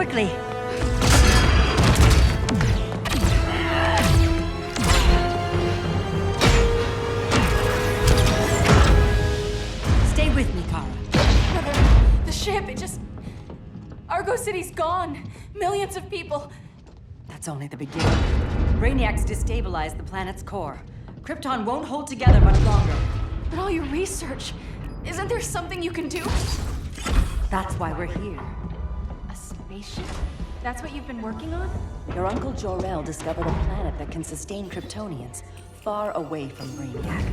quickly. Stay with me, Kara. Brother, the ship, it just... Argo City's gone. Millions of people. That's only the beginning. Brainiac's destabilized the planet's core. Krypton won't hold together much longer. But all your research, isn't there something you can do? That's why we're here. A spaceship? That's what you've been working on? Your uncle Jor-El discovered a planet that can sustain Kryptonians, far away from Brainiac.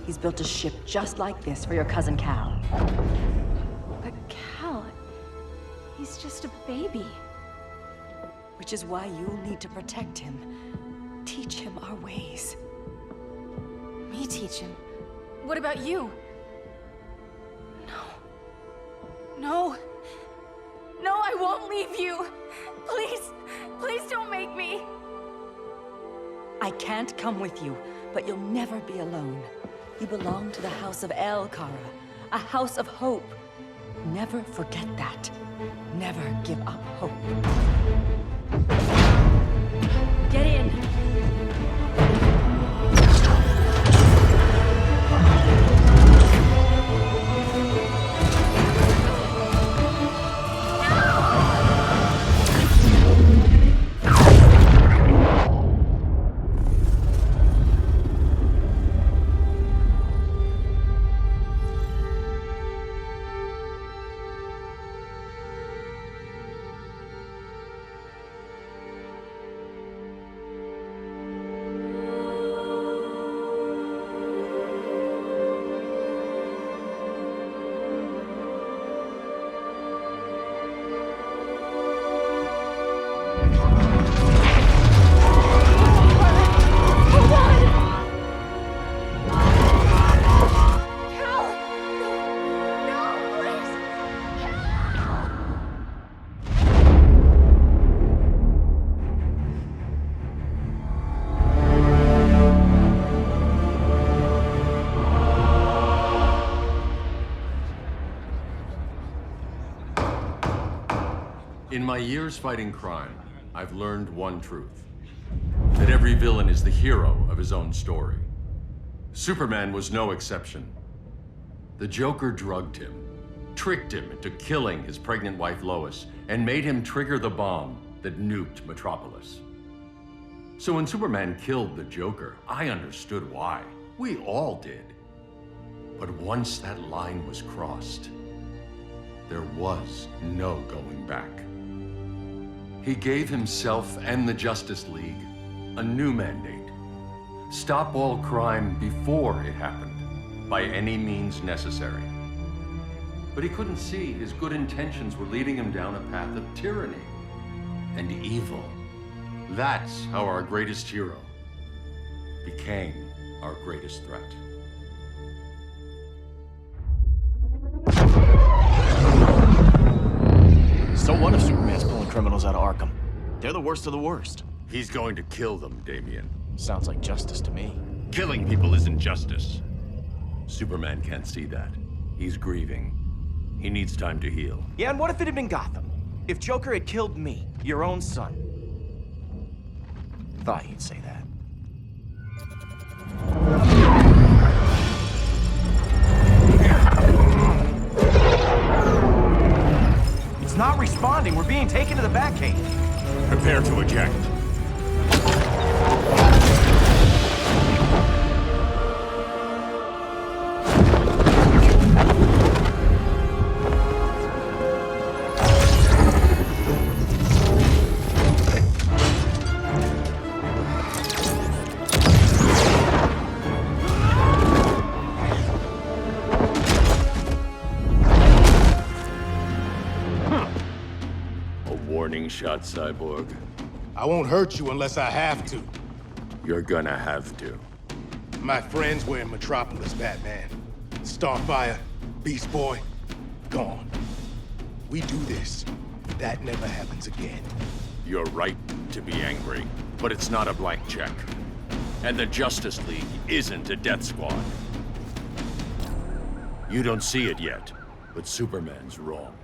He's built a ship just like this for your cousin Cal. But Cal, he's just a baby. Which is why you'll need to protect him. Teach him our ways. Me teach him? What about you? No, I won't leave you. Please don't make me. I can't come with you, but you'll never be alone. You belong to the House of El, Kara. A house of hope. Never forget that. Never give up hope. Get in. In my years fighting crime, I've learned one truth. That every villain is the hero of his own story. Superman was no exception. The Joker drugged him, tricked him into killing his pregnant wife Lois, and made him trigger the bomb that nuked Metropolis. So when Superman killed the Joker, I understood why. We all did. But once that line was crossed, there was no going back. He gave himself and the Justice League a new mandate. Stop all crime before it happened, by any means necessary. But he couldn't see his good intentions were leading him down a path of tyranny and evil. That's how our greatest hero became our greatest threat. So what if Superman's pulling criminals out of Arkham? They're the worst of the worst. He's going to kill them, Damian. Sounds like justice to me. Killing people isn't justice. Superman can't see that. He's grieving. He needs time to heal. Yeah, and what if it had been Gotham? If Joker had killed me, your own son? Thought he'd say that. It's not responding. We're being taken to the Batcave. Prepare to eject. Warning shot, Cyborg. I won't hurt you unless I have to. You're gonna have to. My friends were in Metropolis, Batman. Starfire, Beast Boy, gone. We do this. That never happens again. You're right to be angry, but it's not a blank check. And the Justice League isn't a death squad. You don't see it yet, but Superman's wrong.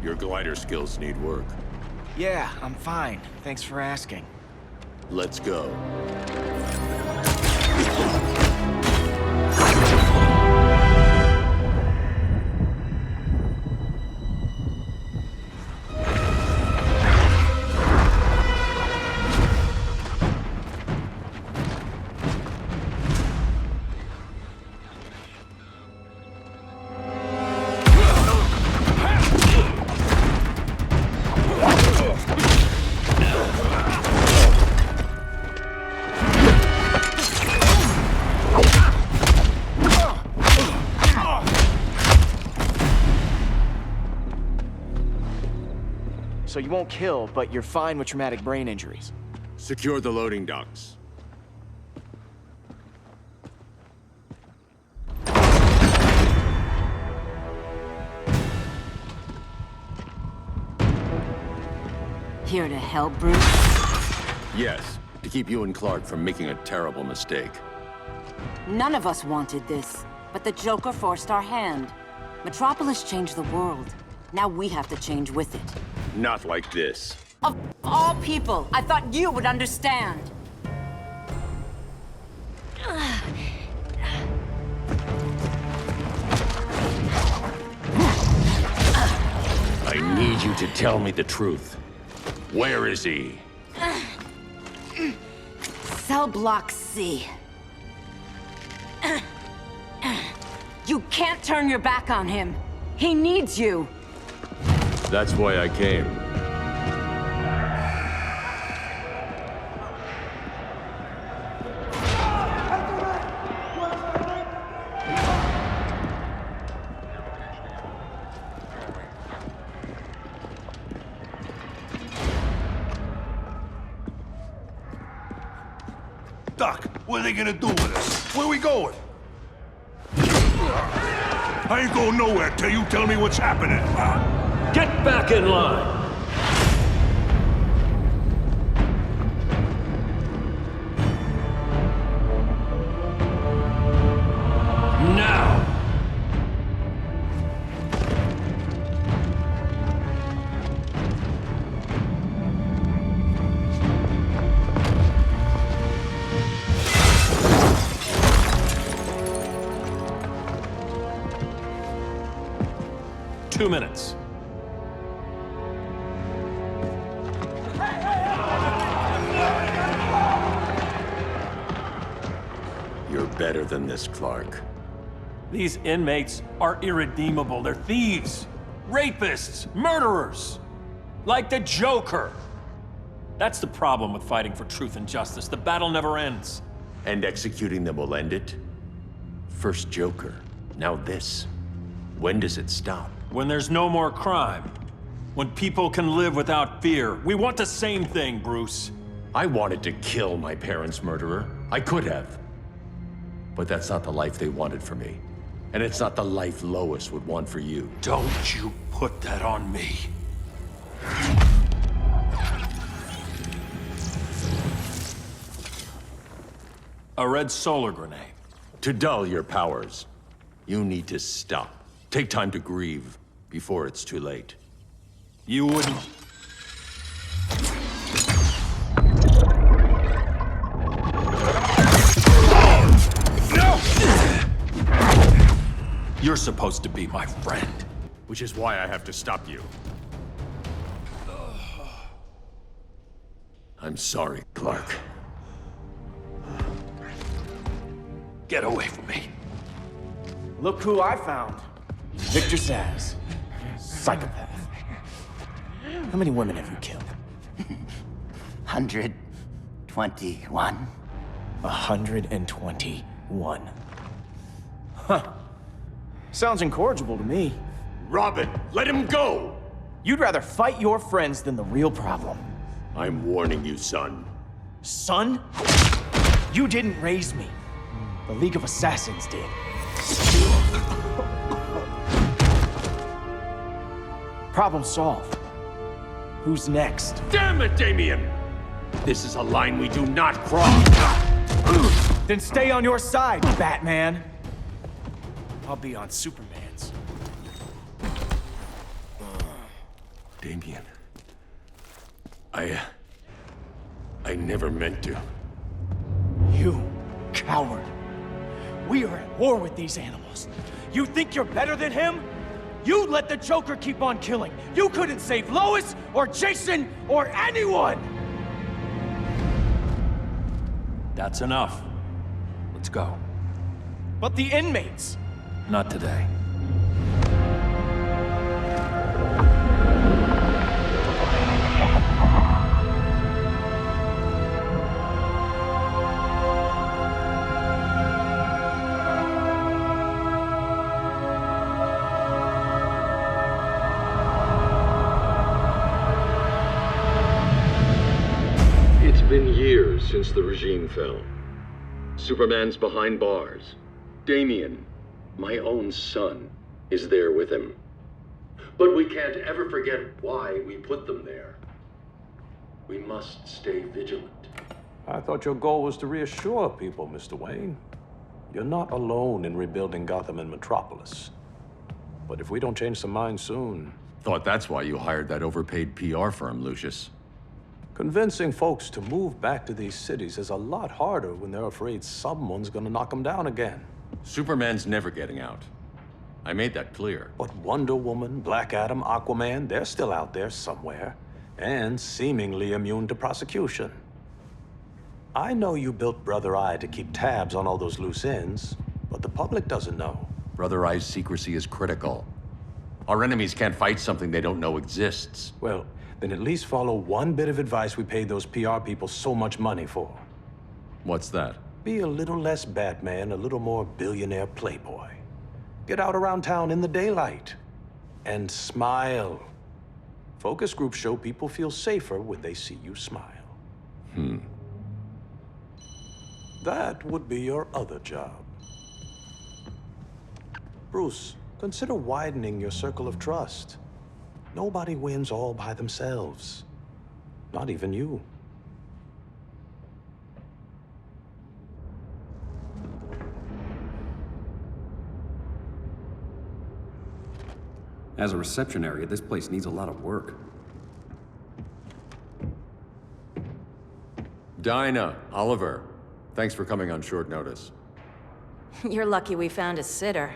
Your glider skills need work. Yeah, I'm fine. Thanks for asking. Let's go. So you won't kill, but you're fine with traumatic brain injuries. Secure the loading docks. Here to help, Bruce? Yes, to keep you and Clark from making a terrible mistake. None of us wanted this, but the Joker forced our hand. Metropolis changed the world. Now we have to change with it. Not like this. Of all people, I thought you would understand. I need you to tell me the truth. Where is he? Cell block C. You can't turn your back on him. He needs you. That's why I came. Doc, what are they gonna do with us? Where we going? I ain't going nowhere till you tell me what's happening. Get back in line! Now! Two minutes. You're better than this, Clark. These inmates are irredeemable. They're thieves, rapists, murderers. Like the Joker. That's the problem with fighting for truth and justice. The battle never ends. And executing them will end it? First Joker, now this. When does it stop? When there's no more crime. When people can live without fear. We want the same thing, Bruce. I wanted to kill my parents' murderer. I could have. But that's not the life they wanted for me. And it's not the life Lois would want for you. Don't you put that on me. A red solar grenade. To dull your powers, you need to stop. Take time to grieve before it's too late. You wouldn't... No! You're supposed to be my friend. Which is why I have to stop you. I'm sorry, Clark. Get away from me. Look who I found. Victor Zsasz. Psychopath. How many women have you killed? 121. 121. Huh. Sounds incorrigible to me. Robin, let him go! You'd rather fight your friends than the real problem. I'm warning you, son. Son? You didn't raise me. The League of Assassins did. Problem solved. Who's next? Damn it, Damien! This is a line we do not cross! Then stay on your side, Batman. I'll be on Superman's. Damien. I never meant to. You coward. We are at war with these animals. You think you're better than him? You let the Joker keep on killing. You couldn't save Lois, or Jason, or anyone! That's enough. Let's go. But the inmates. Not today. It's been years since the regime fell. Superman's behind bars. Damien, my own son, is there with him. But we can't ever forget why we put them there. We must stay vigilant. I thought your goal was to reassure people, Mr. Wayne. You're not alone in rebuilding Gotham and Metropolis. But if we don't change some minds soon... Thought that's why you hired that overpaid PR firm, Lucius. Convincing folks to move back to these cities is a lot harder when they're afraid someone's gonna knock them down again. Superman's never getting out. I made that clear. But Wonder Woman, Black Adam, Aquaman, they're still out there somewhere, and seemingly immune to prosecution. I know you built Brother Eye to keep tabs on all those loose ends, but the public doesn't know. Brother Eye's secrecy is critical. Our enemies can't fight something they don't know exists. Well, then at least follow one bit of advice we paid those PR people so much money for. What's that? Be a little less Batman, a little more billionaire playboy. Get out around town in the daylight. And smile. Focus groups show people feel safer when they see you smile. That would be your other job. Bruce, consider widening your circle of trust. Nobody wins all by themselves. Not even you. As a reception area, this place needs a lot of work. Dinah, Oliver, thanks for coming on short notice. You're lucky we found a sitter.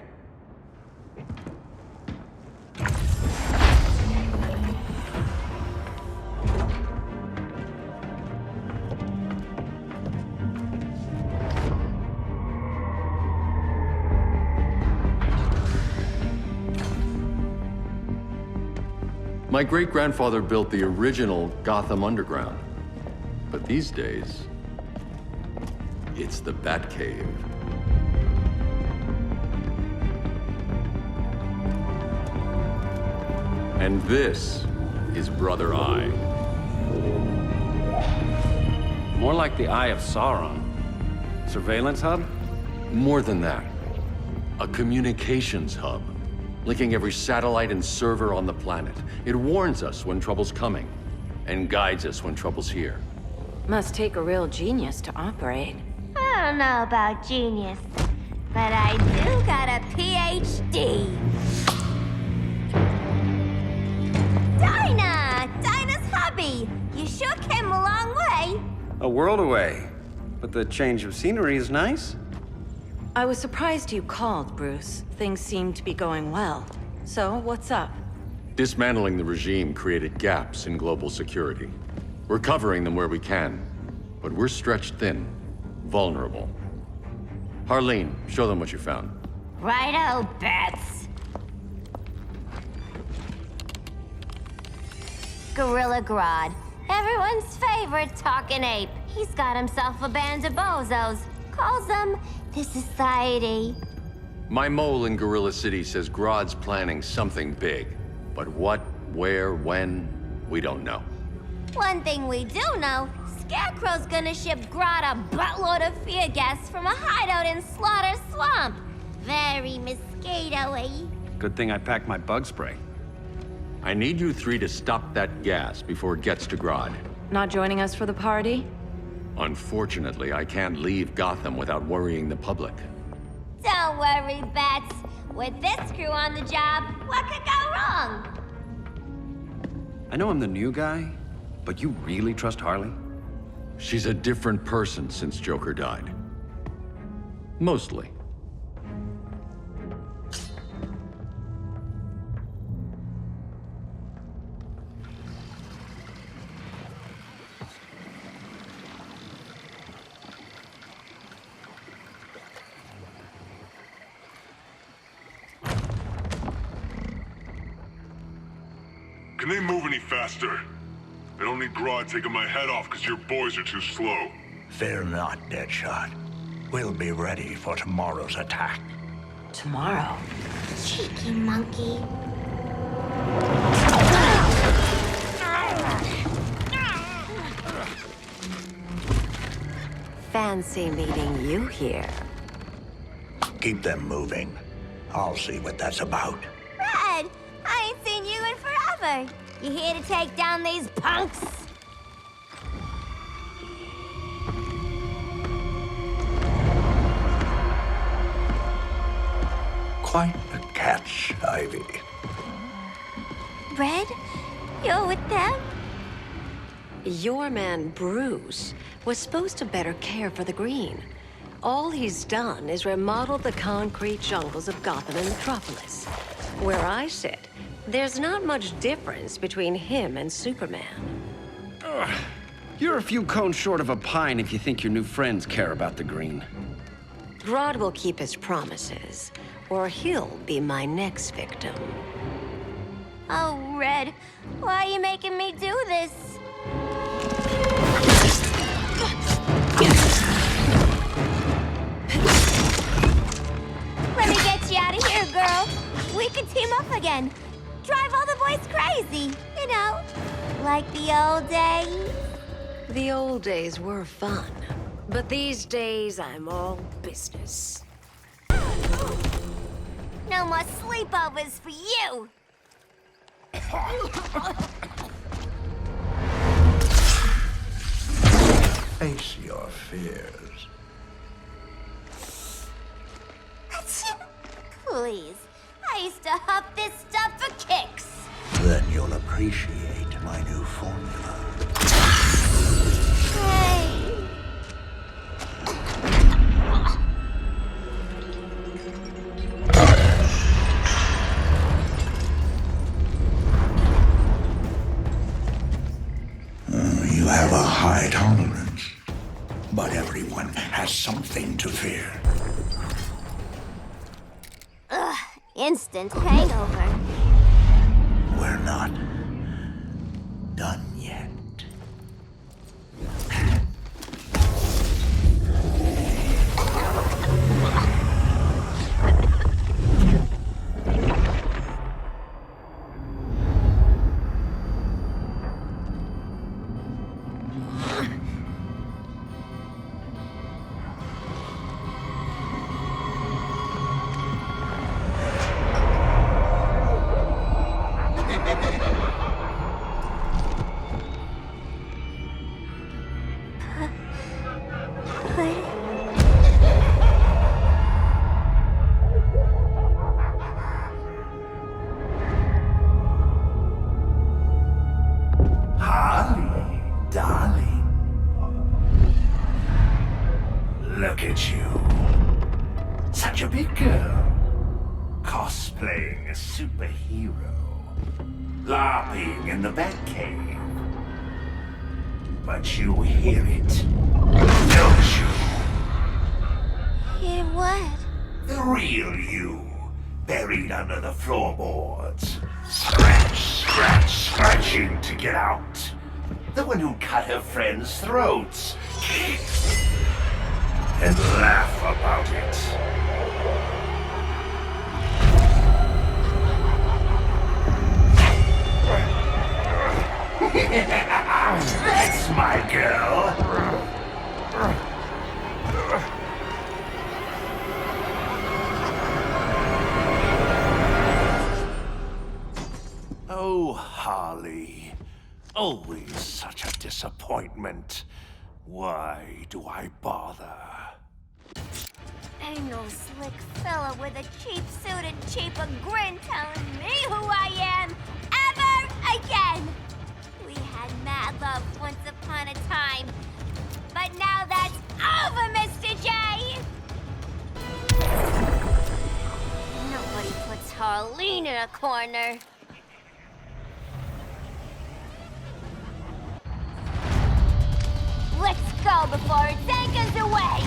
My great-grandfather built the original Gotham Underground. But these days, it's the Batcave. And this is Brother Eye. More like the Eye of Sauron. Surveillance hub? More than that. A communications hub, linking every satellite and server on the planet. It warns us when trouble's coming, and guides us when trouble's here. Must take a real genius to operate. I don't know about genius, but I do got a PhD. Dinah's hubby. You sure came a long way. A world away. But the change of scenery is nice. I was surprised you called, Bruce. Things seem to be going well. So, what's up? Dismantling the regime created gaps in global security. We're covering them where we can, but we're stretched thin, vulnerable. Harleen, show them what you found. Righto, Bats. Gorilla Grodd. Everyone's favorite talking ape. He's got himself a band of bozos. Calls them the Society. My mole in Gorilla City says Grodd's planning something big. But what, where, when, we don't know. One thing we do know, Scarecrow's gonna ship Grodd a buttload of fear gas from a hideout in Slaughter Swamp. Very mosquito-y. Good thing I packed my bug spray. I need you three to stop that gas before it gets to Grodd. Not joining us for the party? Unfortunately, I can't leave Gotham without worrying the public. Don't worry, Bats. With this crew on the job, what could go wrong? I know I'm the new guy, but you really trust Harley? She's a different person since Joker died. Mostly. Can they move any faster? I don't need Grodd taking my head off because your boys are too slow. Fear not, Deadshot. We'll be ready for tomorrow's attack. Tomorrow? Cheeky monkey. Fancy meeting you here. Keep them moving. I'll see what that's about. Red, I ain't seen you in forever. You here to take down these punks? Quite a catch, Ivy. Red, you're with them? Your man, Bruce, was supposed to better care for the Green. All he's done is remodel the concrete jungles of Gotham and Metropolis. Where I sit, there's not much difference between him and Superman. You're a few cones short of a pine if you think your new friends care about the Green. Grodd will keep his promises, or he'll be my next victim. Oh, Red, why are you making me do this? Let me get you out of here, girl. We could team up again. Drive all the boys crazy, you know, like the old days. The old days were fun, but these days I'm all business. No more sleepovers for you. Face your fears. Please, I used to huff this stuff for kicks. Then you'll appreciate my new formula. Hey. You have a high tolerance, but everyone has something to fear. Ugh, instant hangover. We're not done yet. Look at you. Such a big girl. Cosplaying a superhero. LARPing in the Batcave. But you hear it, don't you? Hear what? The real you, buried under the floorboards. Scratch, scratch, scratching to get out. The one who cut her friends' throats. And laugh about it. That's my girl. Oh, Harley. Always such a disappointment. Why do I bother? Ain't no slick fella with a cheap suit and cheaper grin telling me who I am ever again. had love once upon a time. But now that's over, Mr. J! Nobody puts Harleen in a corner. Let's go before it takes us away!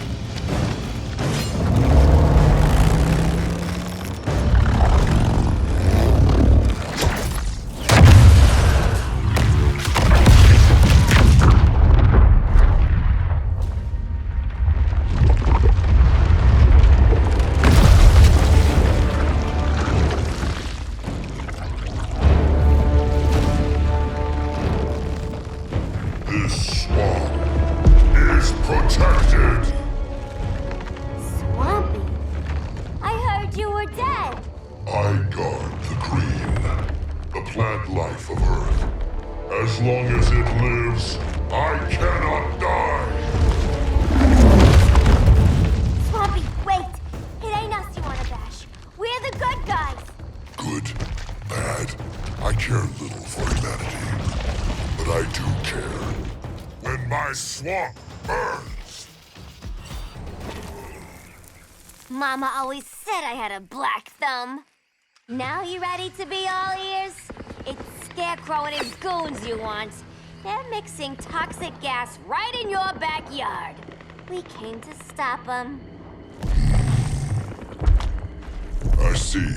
This swamp is protected! Swampy? I heard you were dead. I guard the green, the plant life of Earth. As long as it lives, I cannot die! Swampy, wait! It ain't us you wanna bash. We're the good guys. Good, bad, I care little for humanity. But I do care when my swamp burns! Mama always said I had a black thumb. Now you ready to be all ears? It's Scarecrow and his goons you want. They're mixing toxic gas right in your backyard. We came to stop them. I see.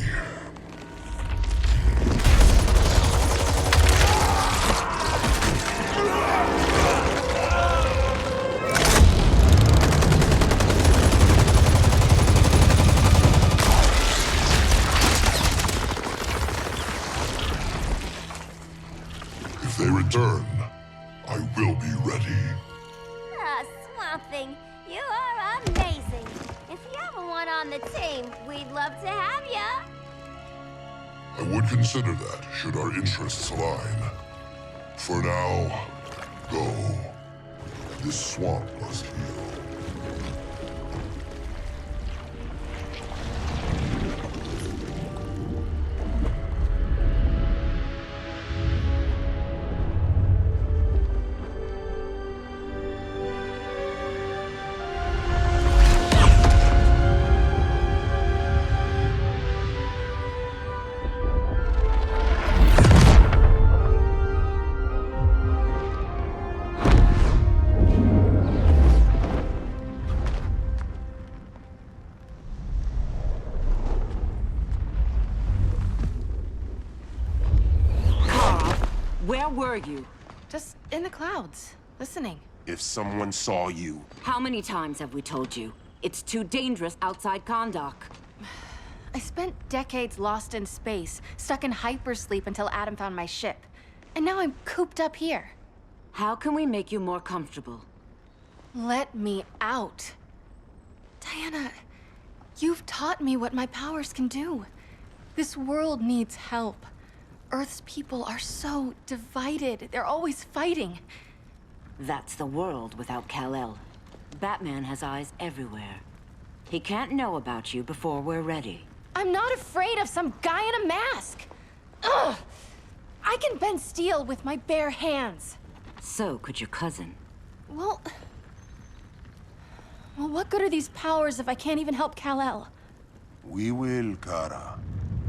If they return, I will be ready. Ah, Swamp Thing, you are amazing. If you ever want on the team, we'd love to have ya. I would consider that, should our interests align. For now, go. This swamp must heal. Where were you? Just in the clouds, listening. If someone saw you... How many times have we told you? It's too dangerous outside Kondak. I spent decades lost in space, stuck in hypersleep until Adam found my ship. And now I'm cooped up here. How can we make you more comfortable? Let me out. Diana, you've taught me what my powers can do. This world needs help. Earth's people are so divided. They're always fighting. That's the world without Kal-El. Batman has eyes everywhere. He can't know about you before we're ready. I'm not afraid of some guy in a mask. Ugh! I can bend steel with my bare hands. So could your cousin. Well, what good are these powers if I can't even help Kal-El? We will, Kara.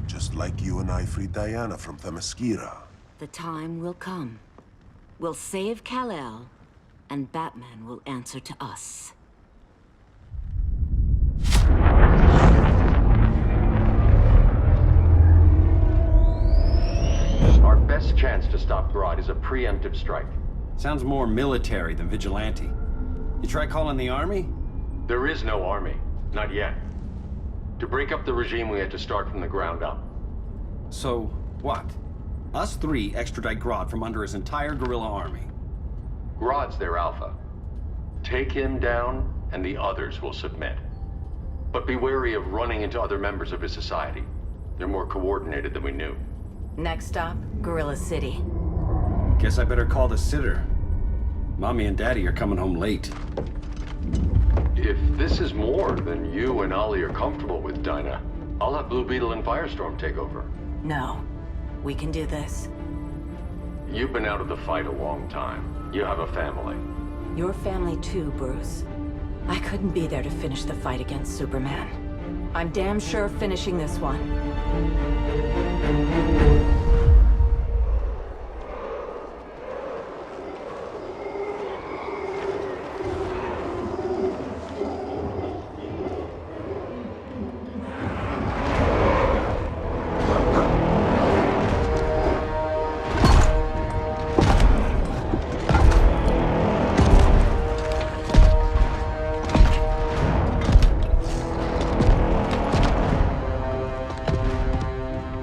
Just like you and I freed Diana from Themyscira. The time will come. We'll save Kal-El, and Batman will answer to us. Our best chance to stop Grodd is a preemptive strike. Sounds more military than vigilante. You try calling the army? There is no army. Not yet. To break up the regime, we had to start from the ground up. So, what? Us three extradite Grodd from under his entire guerrilla army. Grodd's their alpha. Take him down, and the others will submit. But be wary of running into other members of his society. They're more coordinated than we knew. Next stop, Gorilla City. Guess I better call the sitter. Mommy and Daddy are coming home late. If this is more than you and Ollie are comfortable with, Dinah, I'll have Blue Beetle and Firestorm take over. No, we can do this. You've been out of the fight a long time. You have a family. Your family too, Bruce. I couldn't be there to finish the fight against Superman. I'm damn sure finishing this one.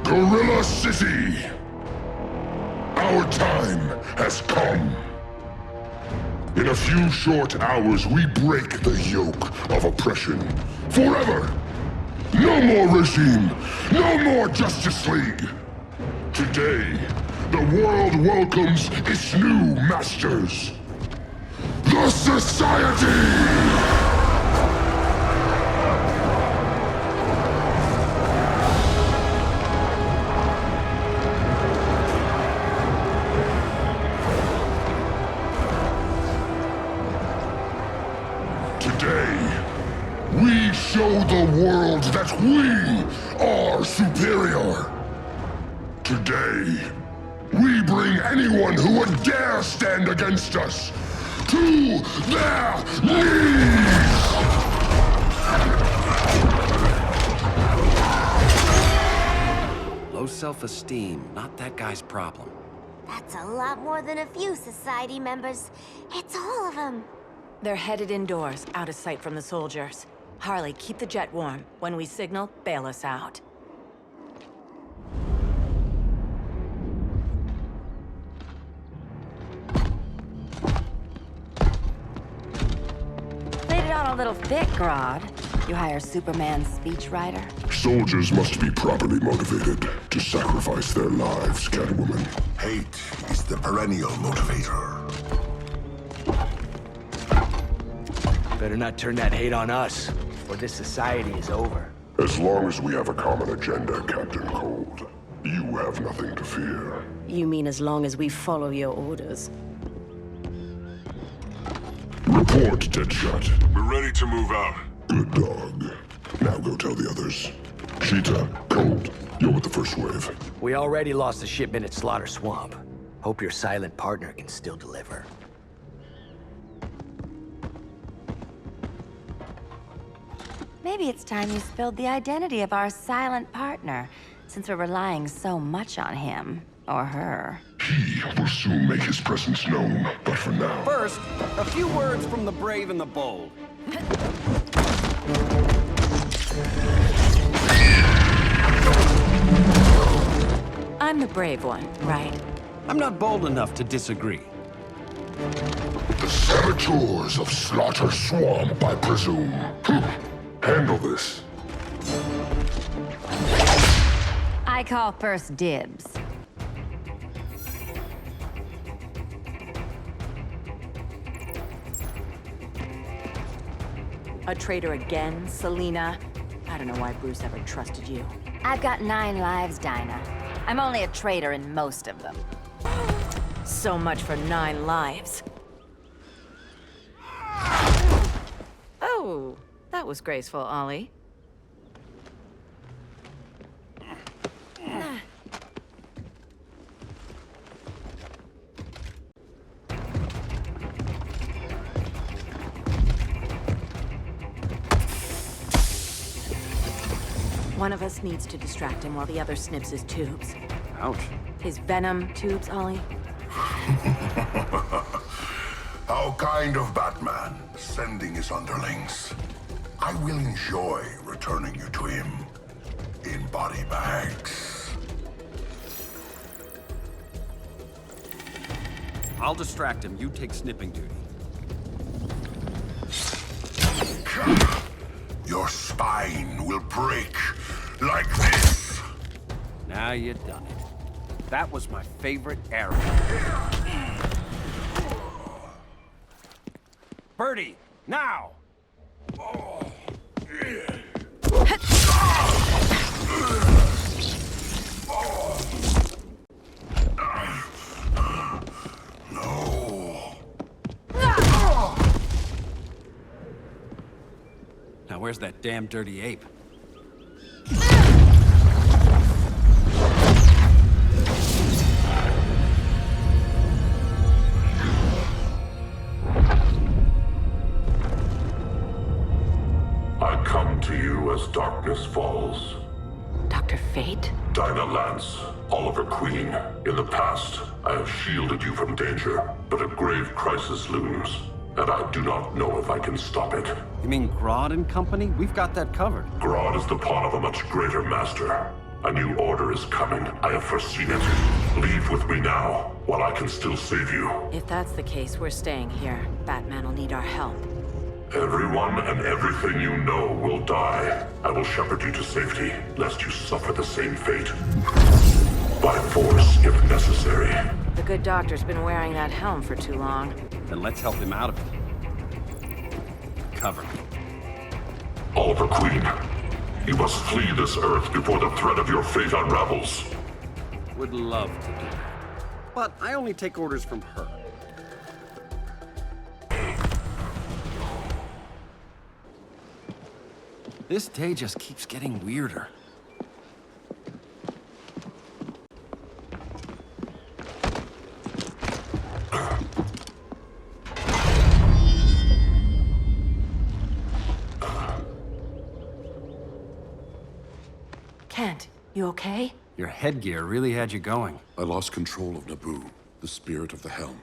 Gorilla City! Our time has come. In a few short hours, we break the yoke of oppression. Forever! No more regime! No more Justice League! Today, the world welcomes its new masters. The Society! Today, we show the world that we are superior. Today, we bring anyone who would dare stand against us to their knees! Low self-esteem, not that guy's problem. That's a lot more than a few Society members. It's all of them. They're headed indoors, out of sight from the soldiers. Harley, keep the jet warm. When we signal, bail us out. Played it on a little thick, Grodd. You hire Superman's speechwriter? Soldiers must be properly motivated to sacrifice their lives, Catwoman. Hate is the perennial motivator. Better not turn that hate on us, or this society is over. As long as we have a common agenda, Captain Cold, you have nothing to fear. You mean as long as we follow your orders? Report, Deadshot. We're ready to move out. Good dog. Now go tell the others. Cheetah, Cold, you're with the first wave. We already lost a shipment at Slaughter Swamp. Hope your silent partner can still deliver. Maybe it's time you spilled the identity of our silent partner, since we're relying so much on him. Or her. He will soon make his presence known, but for now... First, a few words from the brave and the bold. I'm the brave one, right? I'm not bold enough to disagree. The saboteurs of Slaughter Swamp, I presume. Handle this. I call first dibs. A traitor again, Selina? I don't know why Bruce ever trusted you. I've got 9 lives, Dinah. I'm only a traitor in most of them. So much for 9 lives. Oh, that was graceful, Ollie. One of us needs to distract him while the other snips his tubes. Ouch. His venom tubes, Ollie. How kind of Batman, sending his underlings. I will enjoy returning you to him in body bags. I'll distract him. You take snipping duty. Your spine will break like this. Now you done it. That was my favorite area. Birdie, now! where's that damn dirty ape? I come to you as darkness falls. Dr. Fate? Dinah Lance, Oliver Queen. In the past, I have shielded you from danger, but a grave crisis looms, and I do not know if I can stop it. You mean Grodd and company? We've got that covered. Grodd is the pawn of a much greater master. A new order is coming. I have foreseen it. Leave with me now, while I can still save you. If that's the case, we're staying here. Batman will need our help. Everyone and everything you know will die. I will shepherd you to safety, lest you suffer the same fate. By force, if necessary. The good doctor's been wearing that helm for too long. Then let's help him out of it. Cover me. Oliver Queen, you must flee this Earth before the threat of your fate unravels. Would love to do that. But I only take orders from her. This day just keeps getting weirder. Kent, you okay? Your headgear really had you going. I lost control of Naboo, the spirit of the helm.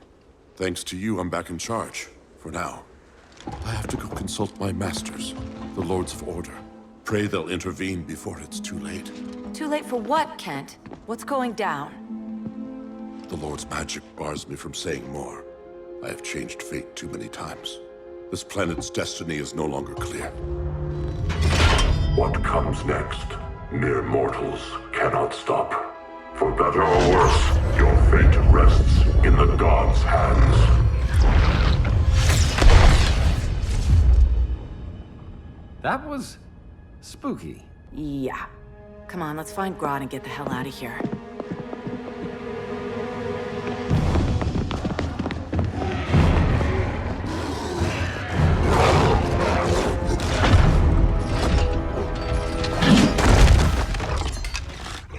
Thanks to you, I'm back in charge. For now. I have to go consult my masters, the Lords of Order. Pray they'll intervene before it's too late. Too late for what, Kent? What's going down? The Lord's magic bars me from saying more. I have changed fate too many times. This planet's destiny is no longer clear. What comes next? Mere mortals cannot stop. For better or worse, your fate rests in the gods' hands. That was spooky. Yeah. Come on, let's find Grodd and get the hell out of here.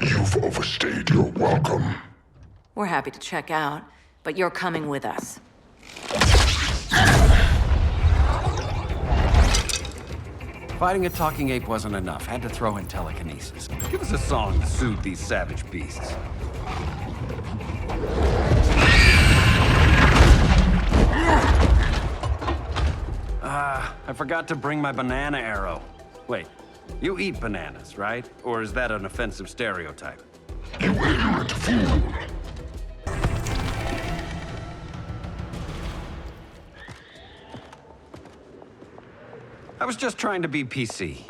You've overstayed your welcome. We're happy to check out, but you're coming with us. Fighting a talking ape wasn't enough. Had to throw in telekinesis. Give us a song to soothe these savage beasts. I forgot to bring my banana arrow. Wait, you eat bananas, right? Or is that an offensive stereotype? You ignorant fool! I was just trying to be PC.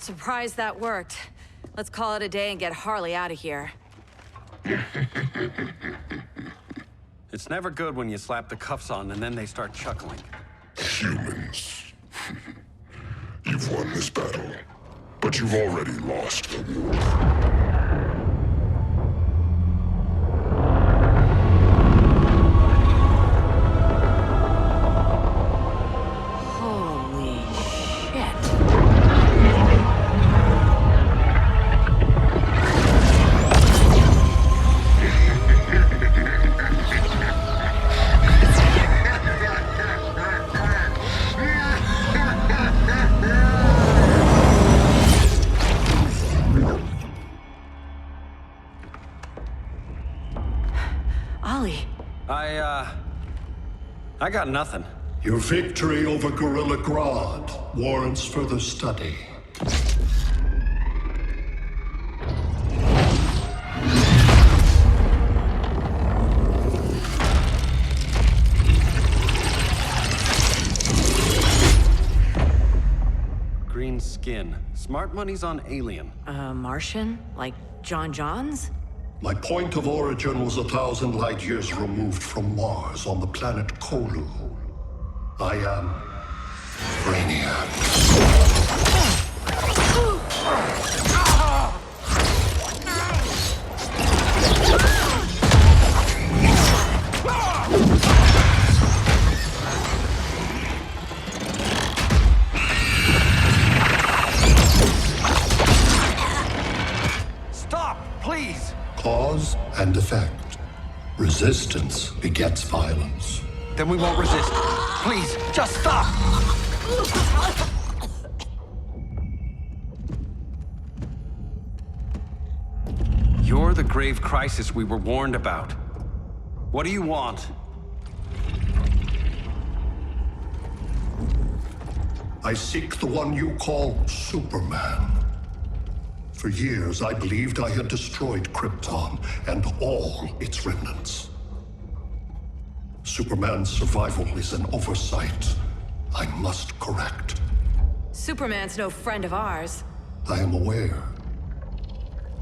Surprised that worked. Let's call it a day and get Harley out of here. It's never good when you slap the cuffs on and then they start chuckling. Humans. You've won this battle, but you've already lost the war. I got nothing. Your victory over Gorilla Grodd warrants further study. Green skin, Smart money's on alien. Martian? Like John Johns? My point of origin was 1,000 light years removed from Mars on the planet Kolu. I am Brainiac. Stop, please! Cause and effect. Resistance begets violence. Then we won't resist. Please, just stop! You're the grave crisis we were warned about. What do you want? I seek the one you call Superman. For years, I believed I had destroyed Krypton and all its remnants. Superman's survival is an oversight I must correct. Superman's no friend of ours. I am aware.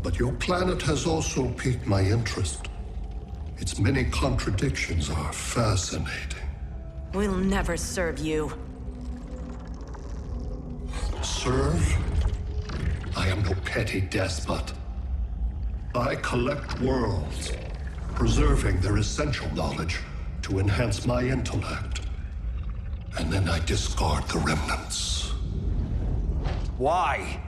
But your planet has also piqued my interest. Its many contradictions are fascinating. We'll never serve you. Serve? I am no petty despot. I collect worlds, preserving their essential knowledge to enhance my intellect. And then I discard the remnants. Why?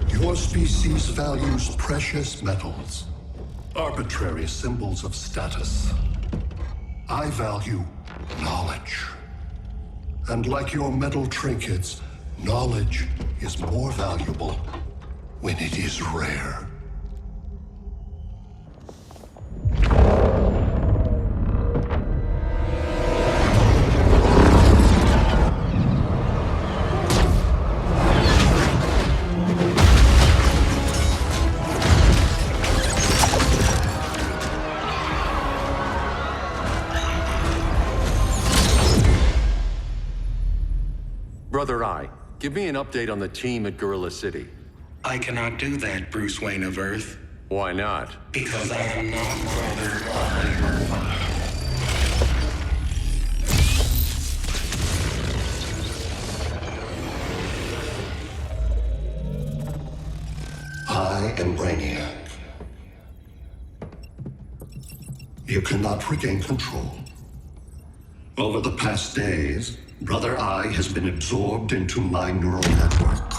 Your species values precious metals, arbitrary symbols of status. I value knowledge. And like your metal trinkets, knowledge is more valuable when it is rare. Brother Eye, give me an update on the team at Gorilla City. I cannot do that, Bruce Wayne of Earth. Why not? Because I am not Brother Eye. I am Brainiac. You cannot regain control. Over the past days, Brother Eye has been absorbed into my neural network.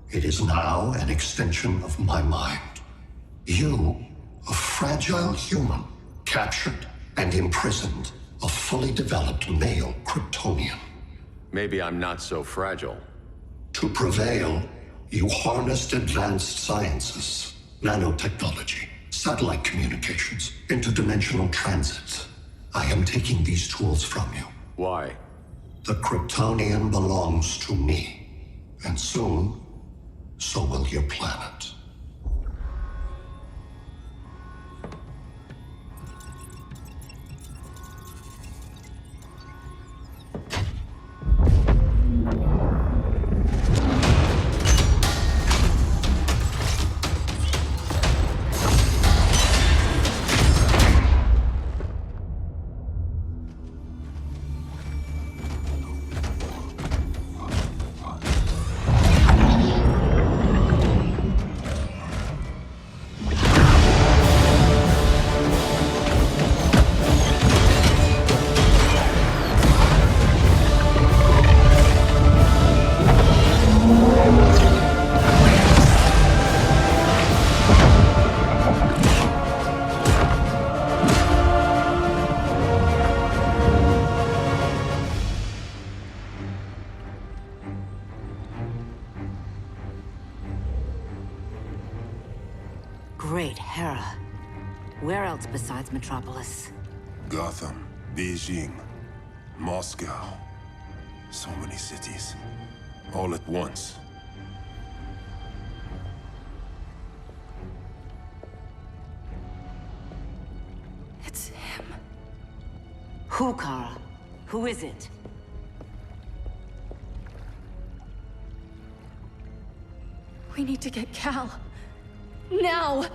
It is now an extension of my mind. You, a fragile human, captured and imprisoned a fully developed male Kryptonian. Maybe I'm not so fragile. To prevail, you harnessed advanced sciences, nanotechnology, satellite communications, interdimensional transit. I am taking these tools from you. Why? The Kryptonian belongs to me. And soon, so will your planet. Great Hera. Where else besides Metropolis? Gotham, Beijing, Moscow. So many cities. All at once. It's him. Who, Kara? Who is it? We need to get Cal. Now!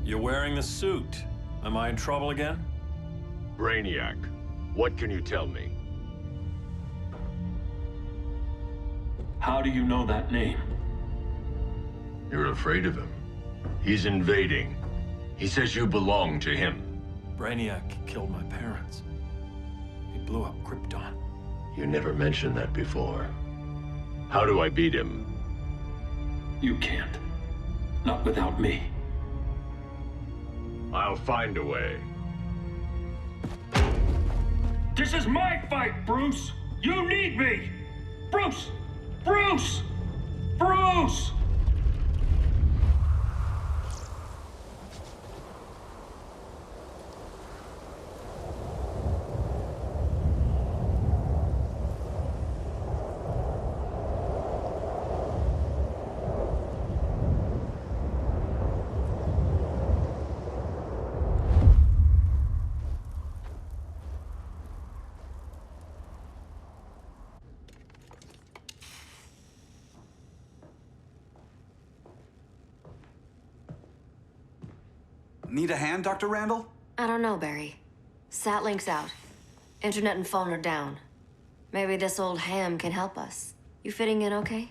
You're wearing the suit. Am I in trouble again? Brainiac, what can you tell me? How do you know that name? You're afraid of him. He's invading. He says you belong to him. Brainiac killed my parents. He blew up Krypton. You never mentioned that before. How do I beat him? You can't. Not without me. I'll find a way. This is my fight, Bruce! You need me! Bruce! Bruce! Bruce! Need a hand, Dr. Randall? I don't know, Barry. Satlink's out. Internet and phone are down. Maybe this old ham can help us. You fitting in okay?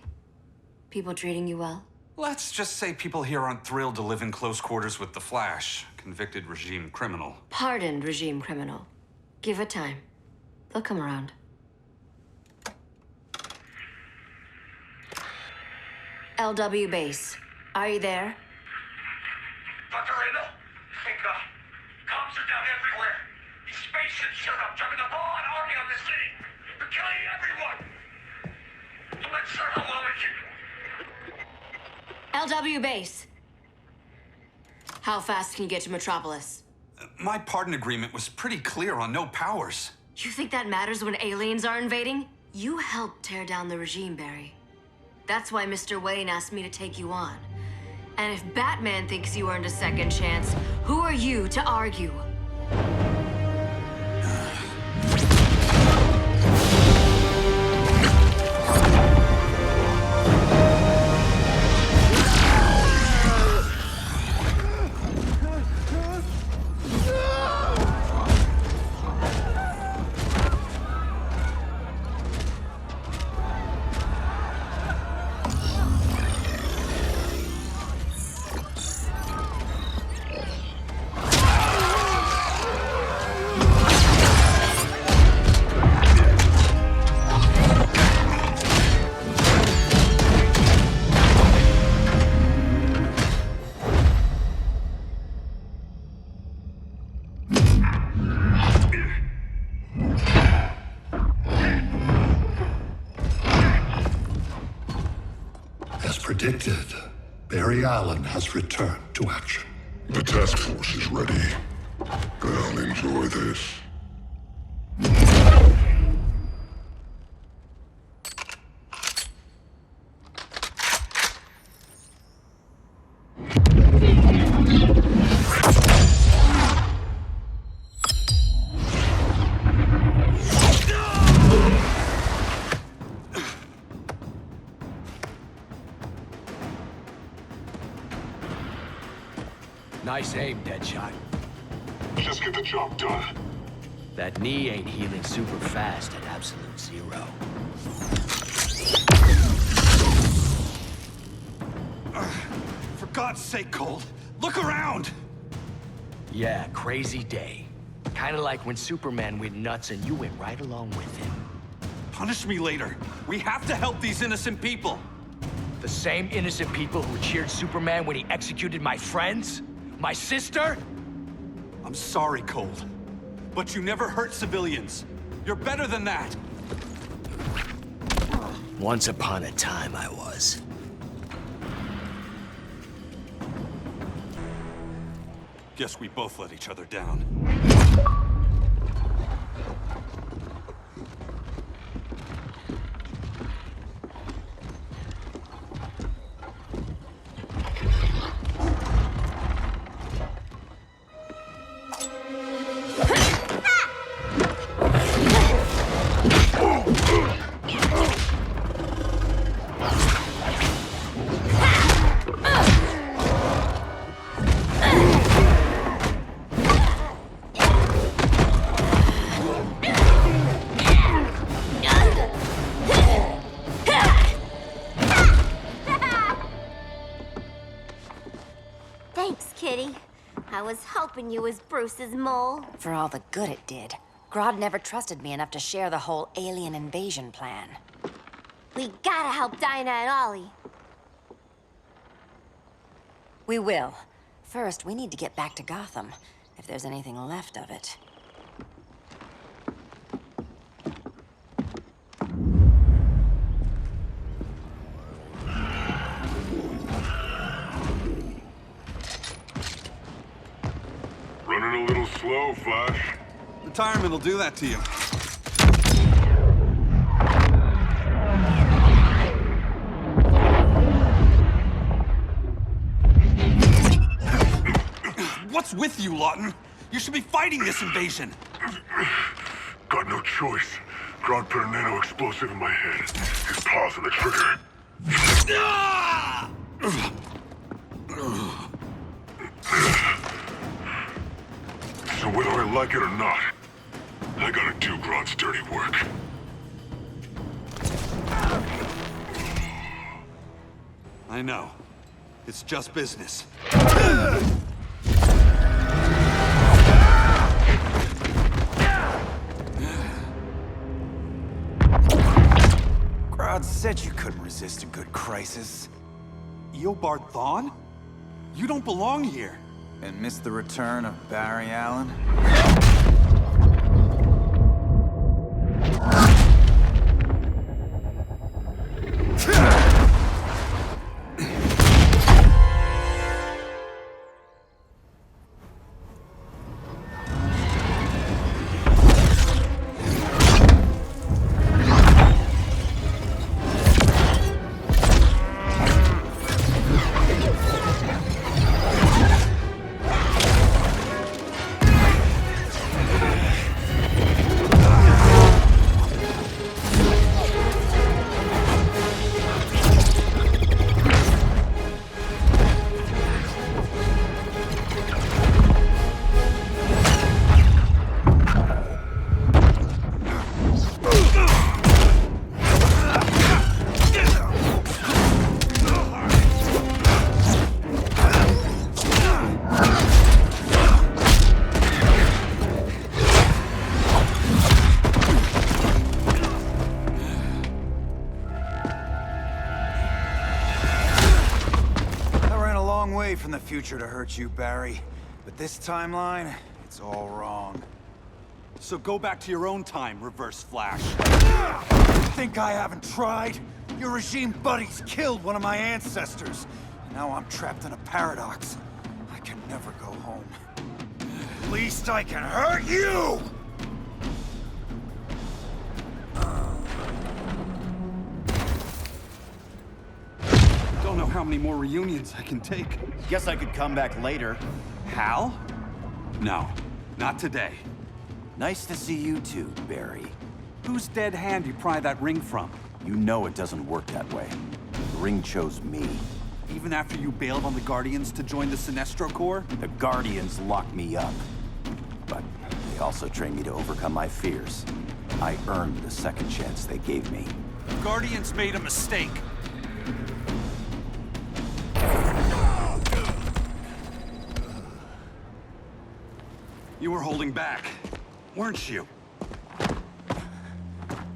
People treating you well? Let's just say people here aren't thrilled to live in close quarters with the Flash, convicted regime criminal. Pardoned regime criminal. Give it time. They'll come around. LW base. Are you there? Dr. Randall? Cops are down everywhere. These spaceships showed up, driving a broad army on the city. They're killing everyone. I'm not sure how long it can... LW base. How fast can you get to Metropolis? My pardon agreement was pretty clear on no powers. You think that matters when aliens are invading? You helped tear down the regime, Barry. That's why Mr. Wayne asked me to take you on. And if Batman thinks you earned a second chance, who are you to argue? Predicted, Barry Allen has returned to action. The task force is ready. I'll enjoy this. Nice aim, Deadshot. Just get the job done. That knee ain't healing super fast at absolute zero. For God's sake, Cold, look around! Yeah, crazy day. Kinda like when Superman went nuts and you went right along with him. Punish me later. We have to help these innocent people. The same innocent people who cheered Superman when he executed my friends? My sister? I'm sorry, Cold. But you never hurt civilians. You're better than that. Once upon a time, I was. Guess we both let each other down. Thanks, Kitty. I was hoping you was Bruce's mole. For all the good it did. Grodd never trusted me enough to share the whole alien invasion plan. We gotta help Dinah and Ollie. We will. First, we need to get back to Gotham, if there's anything left of it. Running a little slow, Flash. Retirement will do that to you. What's with you, Lawton? You should be fighting this invasion. Got no choice. Grodd put a nano-explosive in my head. His paws on the trigger. So whether I like it or not, I gotta do Grodd's dirty work. I know. It's just business. Grodd said you couldn't resist a good crisis. Eobard Thawne? You don't belong here. And miss the return of Barry Allen? From the future to hurt you, Barry. But this timeline, it's all wrong. So go back to your own time, Reverse Flash. Think I haven't tried? Your regime buddies killed one of my ancestors. Now I'm trapped in a paradox. I can never go home. At least I can hurt you! Don't know how many more reunions I can take. Guess I could come back later. Hal? No, not today. Nice to see you too, Barry. Whose dead hand you pry that ring from? You know it doesn't work that way. The ring chose me. Even after you bailed on the Guardians to join the Sinestro Corps? The Guardians locked me up. But they also trained me to overcome my fears. I earned the second chance they gave me. The Guardians made a mistake. You were holding back, weren't you?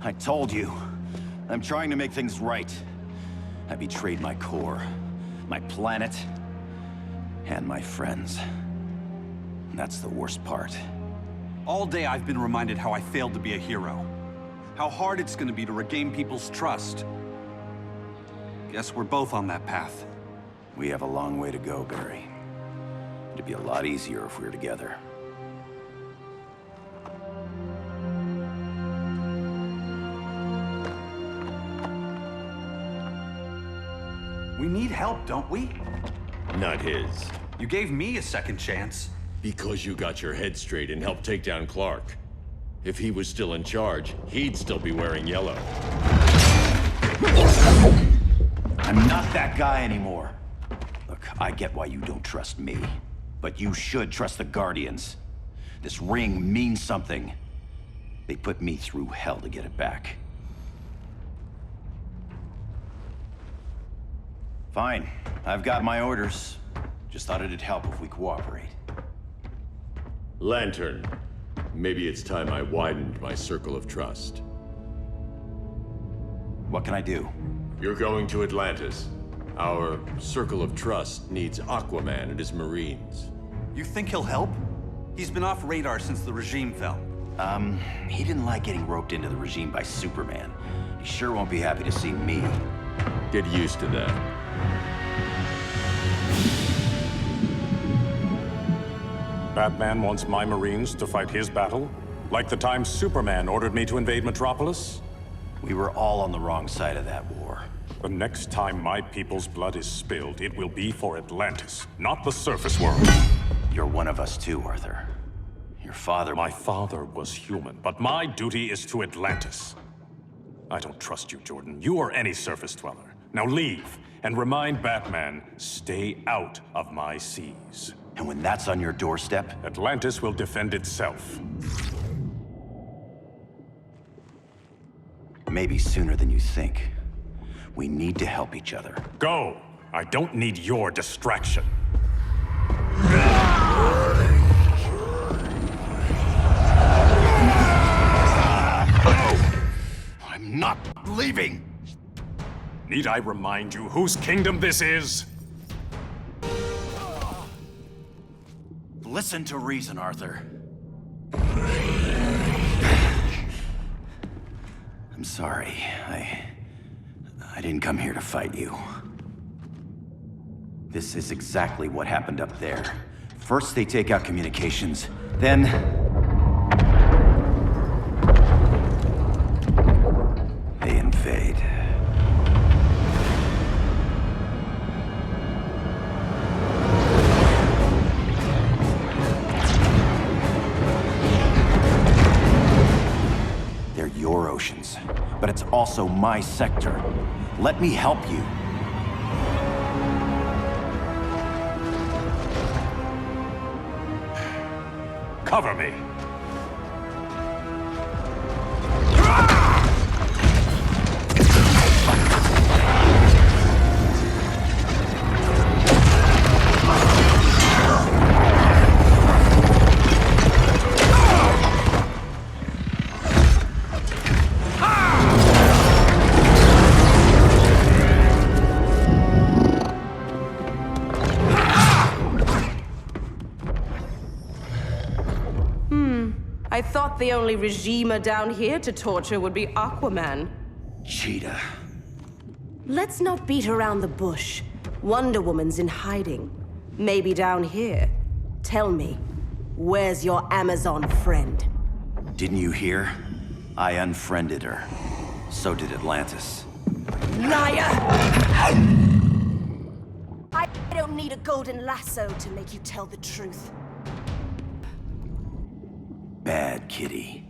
I told you. I'm trying to make things right. I betrayed my core, my planet, and my friends. And that's the worst part. All day I've been reminded how I failed to be a hero. How hard it's gonna be to regain people's trust. Guess we're both on that path. We have a long way to go, Barry. It'd be a lot easier if we were together. We need help, don't we? Not his. You gave me a second chance. Because you got your head straight and helped take down Clark. If he was still in charge, he'd still be wearing yellow. I'm not that guy anymore. Look, I get why you don't trust me, but you should trust the Guardians. This ring means something. They put me through hell to get it back. Fine, I've got my orders. Just thought it'd help if we cooperate. Lantern, maybe it's time I widened my circle of trust. What can I do? You're going to Atlantis. Our circle of trust needs Aquaman and his Marines. You think he'll help? He's been off radar since the regime fell. He didn't like getting roped into the regime by Superman. He sure won't be happy to see me. Get used to that. Batman wants my Marines to fight his battle? Like the time Superman ordered me to invade Metropolis? We were all on the wrong side of that war. The next time my people's blood is spilled, it will be for Atlantis, not the surface world. You're one of us too, Arthur. Your father... My father was human, but my duty is to Atlantis. I don't trust you, Jordan. You or any surface dweller. Now leave, and remind Batman, stay out of my seas. And when that's on your doorstep? Atlantis will defend itself. Maybe sooner than you think. We need to help each other. Go! I don't need your distraction. I'm not leaving! Need I remind you whose kingdom this is? Listen to reason, Arthur. I'm sorry. I didn't come here to fight you. This is exactly what happened up there. First they take out communications, then... they invade. They're your oceans, but it's also my sector. Let me help you. Cover me. I thought the only regimer down here to torture would be Aquaman. Cheetah. Let's not beat around the bush. Wonder Woman's in hiding. Maybe down here. Tell me, where's your Amazon friend? Didn't you hear? I unfriended her. So did Atlantis. Liar! I don't need a golden lasso to make you tell the truth. Bad kitty.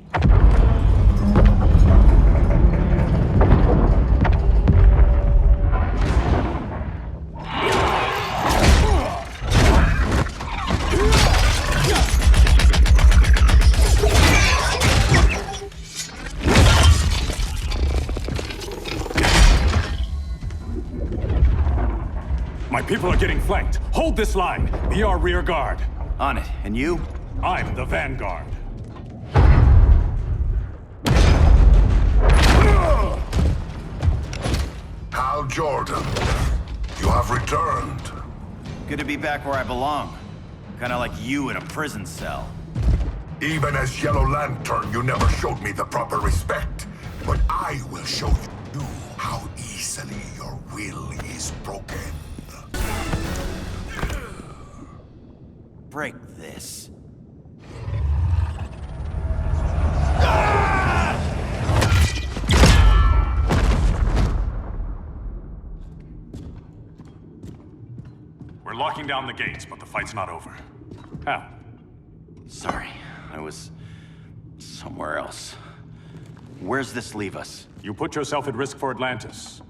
My people are getting flanked. Hold this line. Be our rear guard. On it. And you? I'm the vanguard. Hal Jordan, you have returned. Good to be back where I belong. Kinda like you in a prison cell. Even as Yellow Lantern, you never showed me the proper respect. But I will show you how easily your will is broken. Break this. We're locking down the gates, but the fight's not over. Hal. Sorry, I was somewhere else. Where's this leave us? You put yourself at risk for Atlantis.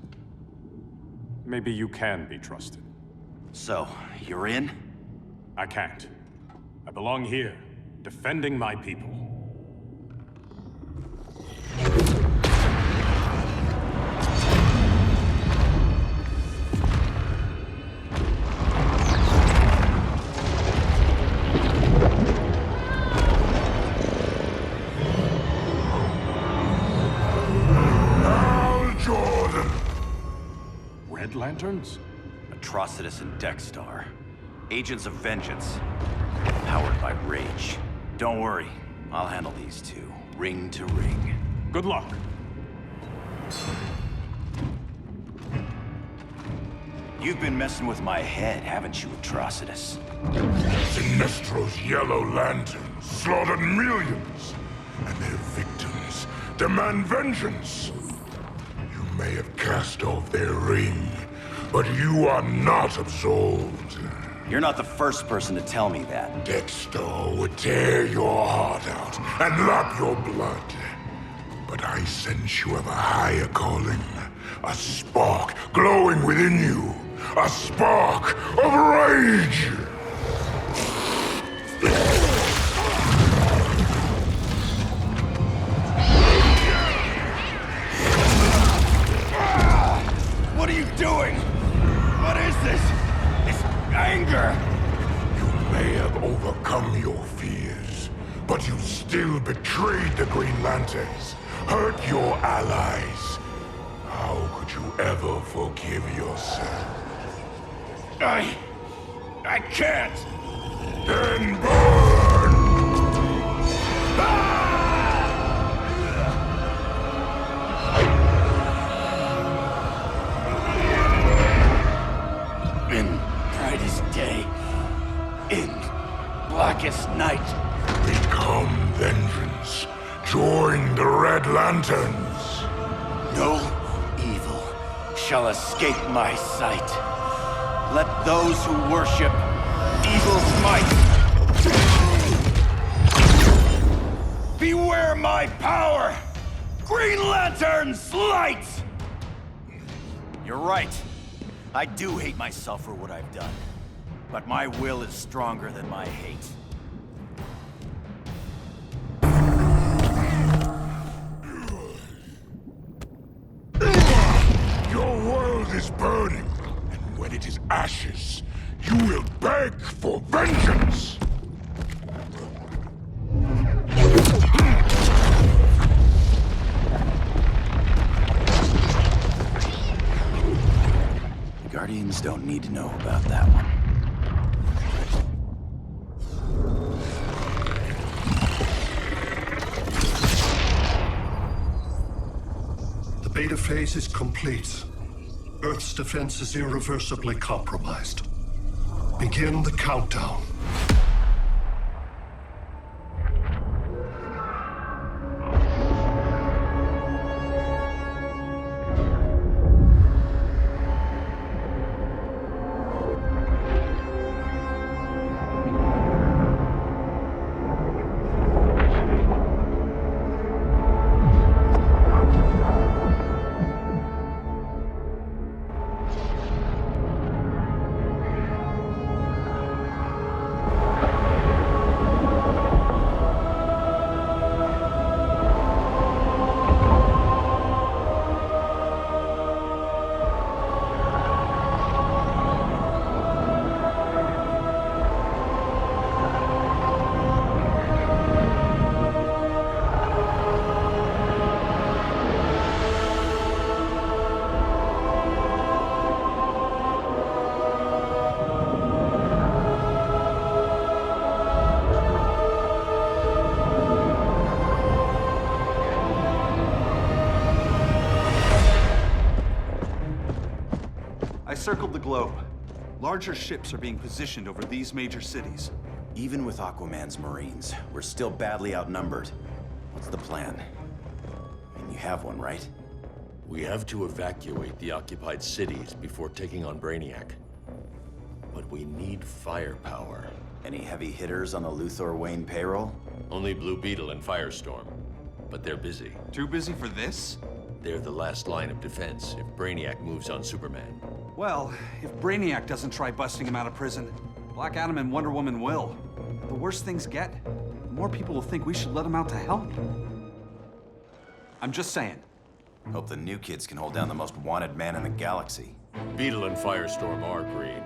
Maybe you can be trusted. So, you're in? I can't. I belong here, defending my people. Red Lanterns? Atrocitus and Dexstar. Agents of Vengeance. Powered by rage. Don't worry, I'll handle these two, ring to ring. Good luck. You've been messing with my head, haven't you, Atrocitus? Sinestro's Yellow Lanterns slaughtered millions, and their victims demand vengeance. You may have cast off their ring, but you are not absolved. You're not the first person to tell me that. Dexter would tear your heart out and lap your blood. But I sense you have a higher calling. A spark glowing within you. A spark of rage! What are you doing? What is this? This anger! You may have overcome your fears, but you still betrayed the Green Lanterns, hurt your allies. How could you ever forgive yourself? I can't! Then burn! In brightest day, in blackest night. Become vengeance. Join the Red Lanterns. No evil shall escape my sight. Let those who worship evil's might beware my power! Green Lantern's light! You're right. I do hate myself for what I've done. But my will is stronger than my hate. Your world is burning, and when it is ashes, you will beg for vengeance! The Guardians don't need to know about that one. The beta phase is complete. Earth's defense is irreversibly compromised. Begin the countdown. circled the globe. Larger ships are being positioned over these major cities. Even with Aquaman's Marines, we're still badly outnumbered. What's the plan? I mean, you have one, right? We have to evacuate the occupied cities before taking on Brainiac. But we need firepower. Any heavy hitters on the Luthor Wayne payroll? Only Blue Beetle and Firestorm. But they're busy. Too busy for this? They're the last line of defense if Brainiac moves on Superman. Well, if Brainiac doesn't try busting him out of prison, Black Adam and Wonder Woman will. And the worse things get, the more people will think we should let him out to help. I'm just saying. Hope the new kids can hold down the most wanted man in the galaxy. Beetle and Firestorm are green,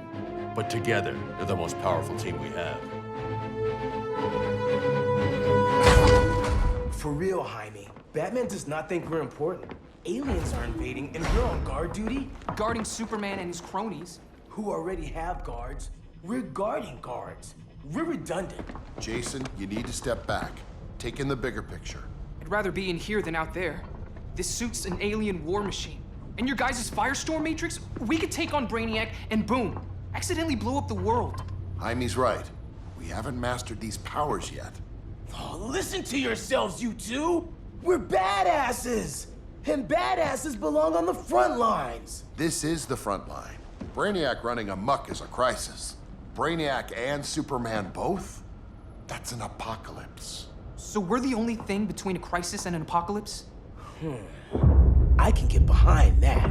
but together, they're the most powerful team we have. For real, Jaime. Batman does not think we're important. Aliens are invading, and we're on guard duty? Guarding Superman and his cronies. Who already have guards. We're guarding guards. We're redundant. Jason, you need to step back. Take in the bigger picture. I'd rather be in here than out there. This suit's an alien war machine. And your guys' Firestorm Matrix, we could take on Brainiac and boom, accidentally blow up the world. Jaime's right. We haven't mastered these powers yet. Oh, listen to yourselves, you two! We're badasses! And badasses belong on the front lines! This is the front line. Brainiac running amok is a crisis. Brainiac and Superman both? That's an apocalypse. So we're the only thing between a crisis and an apocalypse? I can get behind that.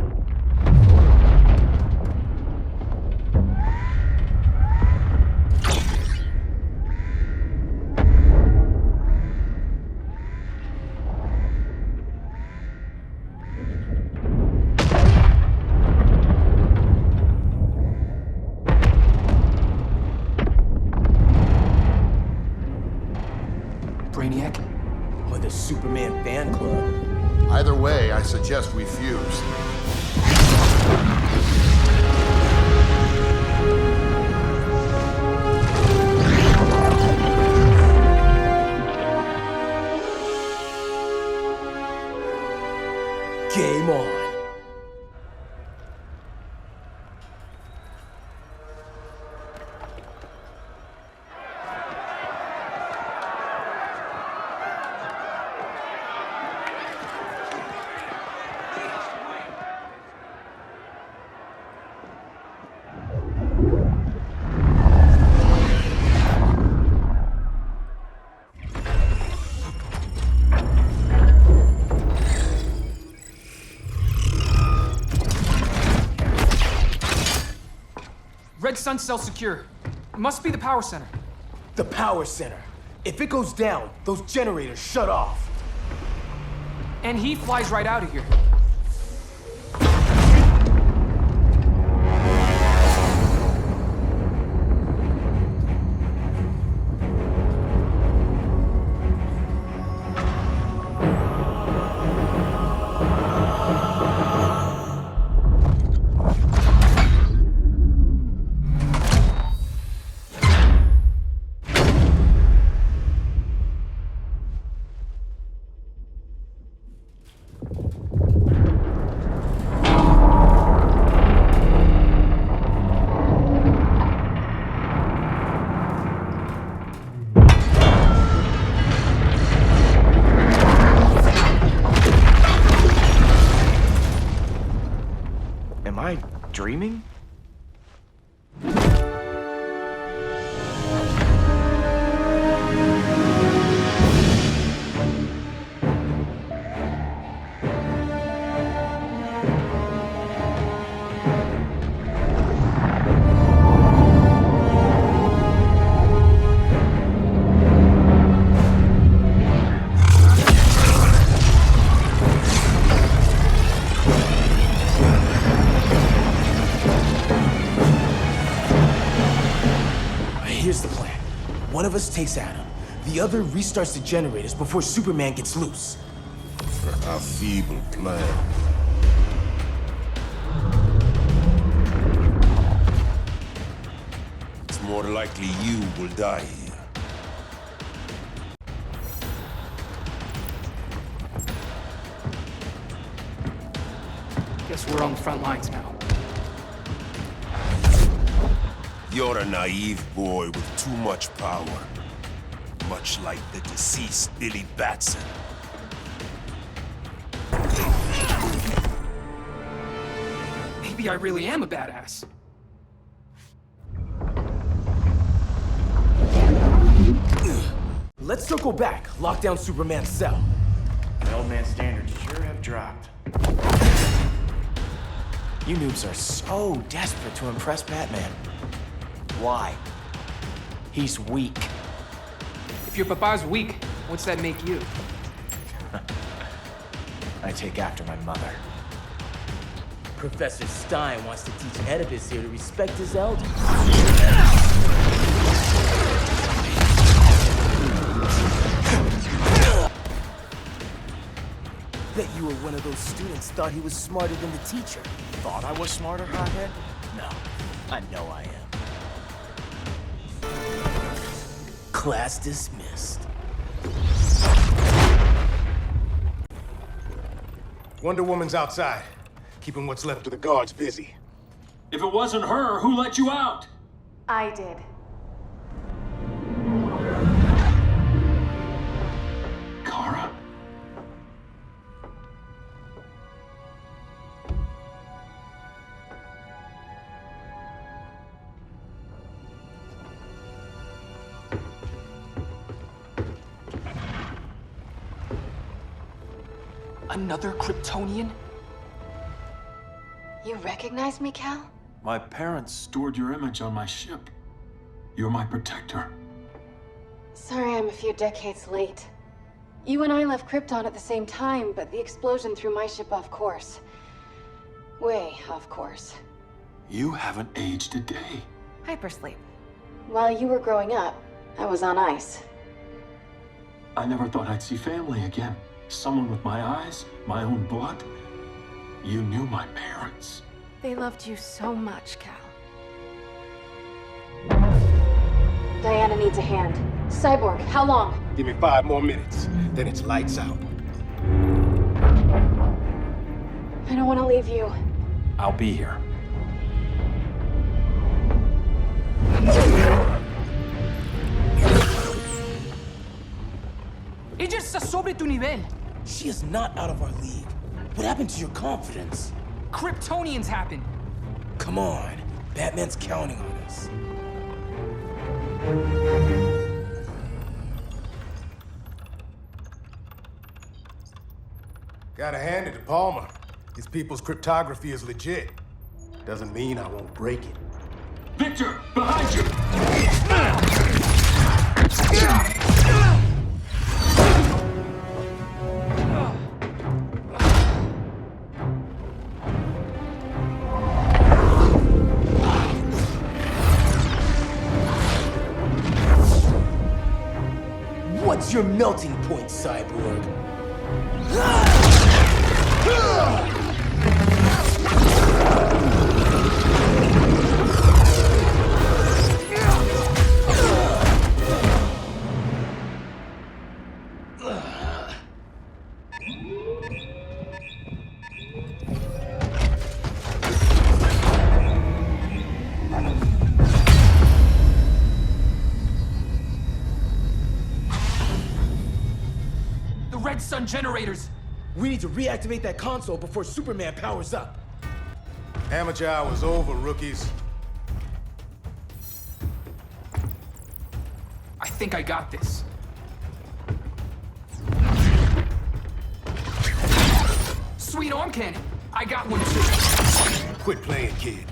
Brainiac? Or the Superman fan club? Either way, I suggest we fuse. Game on. Red Sun cell secure. It must be the power center. The power center. If it goes down, those generators shut off. And he flies right out of here. Am I dreaming? Here's the plan. One of us takes Adam. The other restarts the generators before Superman gets loose. A feeble plan. It's more likely you will die here. Guess we're on the front lines now. You're a naive boy with too much power. Much like the deceased Billy Batson. Maybe I really am a badass. Let's circle back. Lock down Superman's cell. The old man's standards sure have dropped. You noobs are so desperate to impress Batman. Why? He's weak. If your papa's weak, what's that make you? I take after my mother. Professor Stein wants to teach Oedipus here to respect his elders. Bet you were one of those students thought he was smarter than the teacher. Thought I was smarter, hothead? No, I know I am. Class dismissed. Wonder Woman's outside, keeping what's left of the guards busy. If it wasn't her, who let you out? I did. Kara? Another Kryptonian? You recognize me, Cal? My parents stored your image on my ship. You're my protector. Sorry I'm a few decades late. You and I left Krypton at the same time, but the explosion threw my ship off course. Way off course. You haven't aged a day. Hypersleep. While you were growing up, I was on ice. I never thought I'd see family again. Someone with my eyes, my own blood. You knew my parents. They loved you so much, Cal. Diana needs a hand. Cyborg, how long? Give me 5 more minutes, then it's lights out. I don't want to leave you. I'll be here. Ella está sobre tu nivel. She is not out of our league. What happened to your confidence? Kryptonians happen. Come on. Batman's counting on us. Gotta hand it to Palmer. His people's cryptography is legit. Doesn't mean I won't break it. Victor, behind you! What's your melting point, Cyborg? Red Sun generators! We need to reactivate that console before Superman powers up. Amateur hour's over, rookies. I think I got this. Sweet arm cannon! I got one too. Quit playing, kid.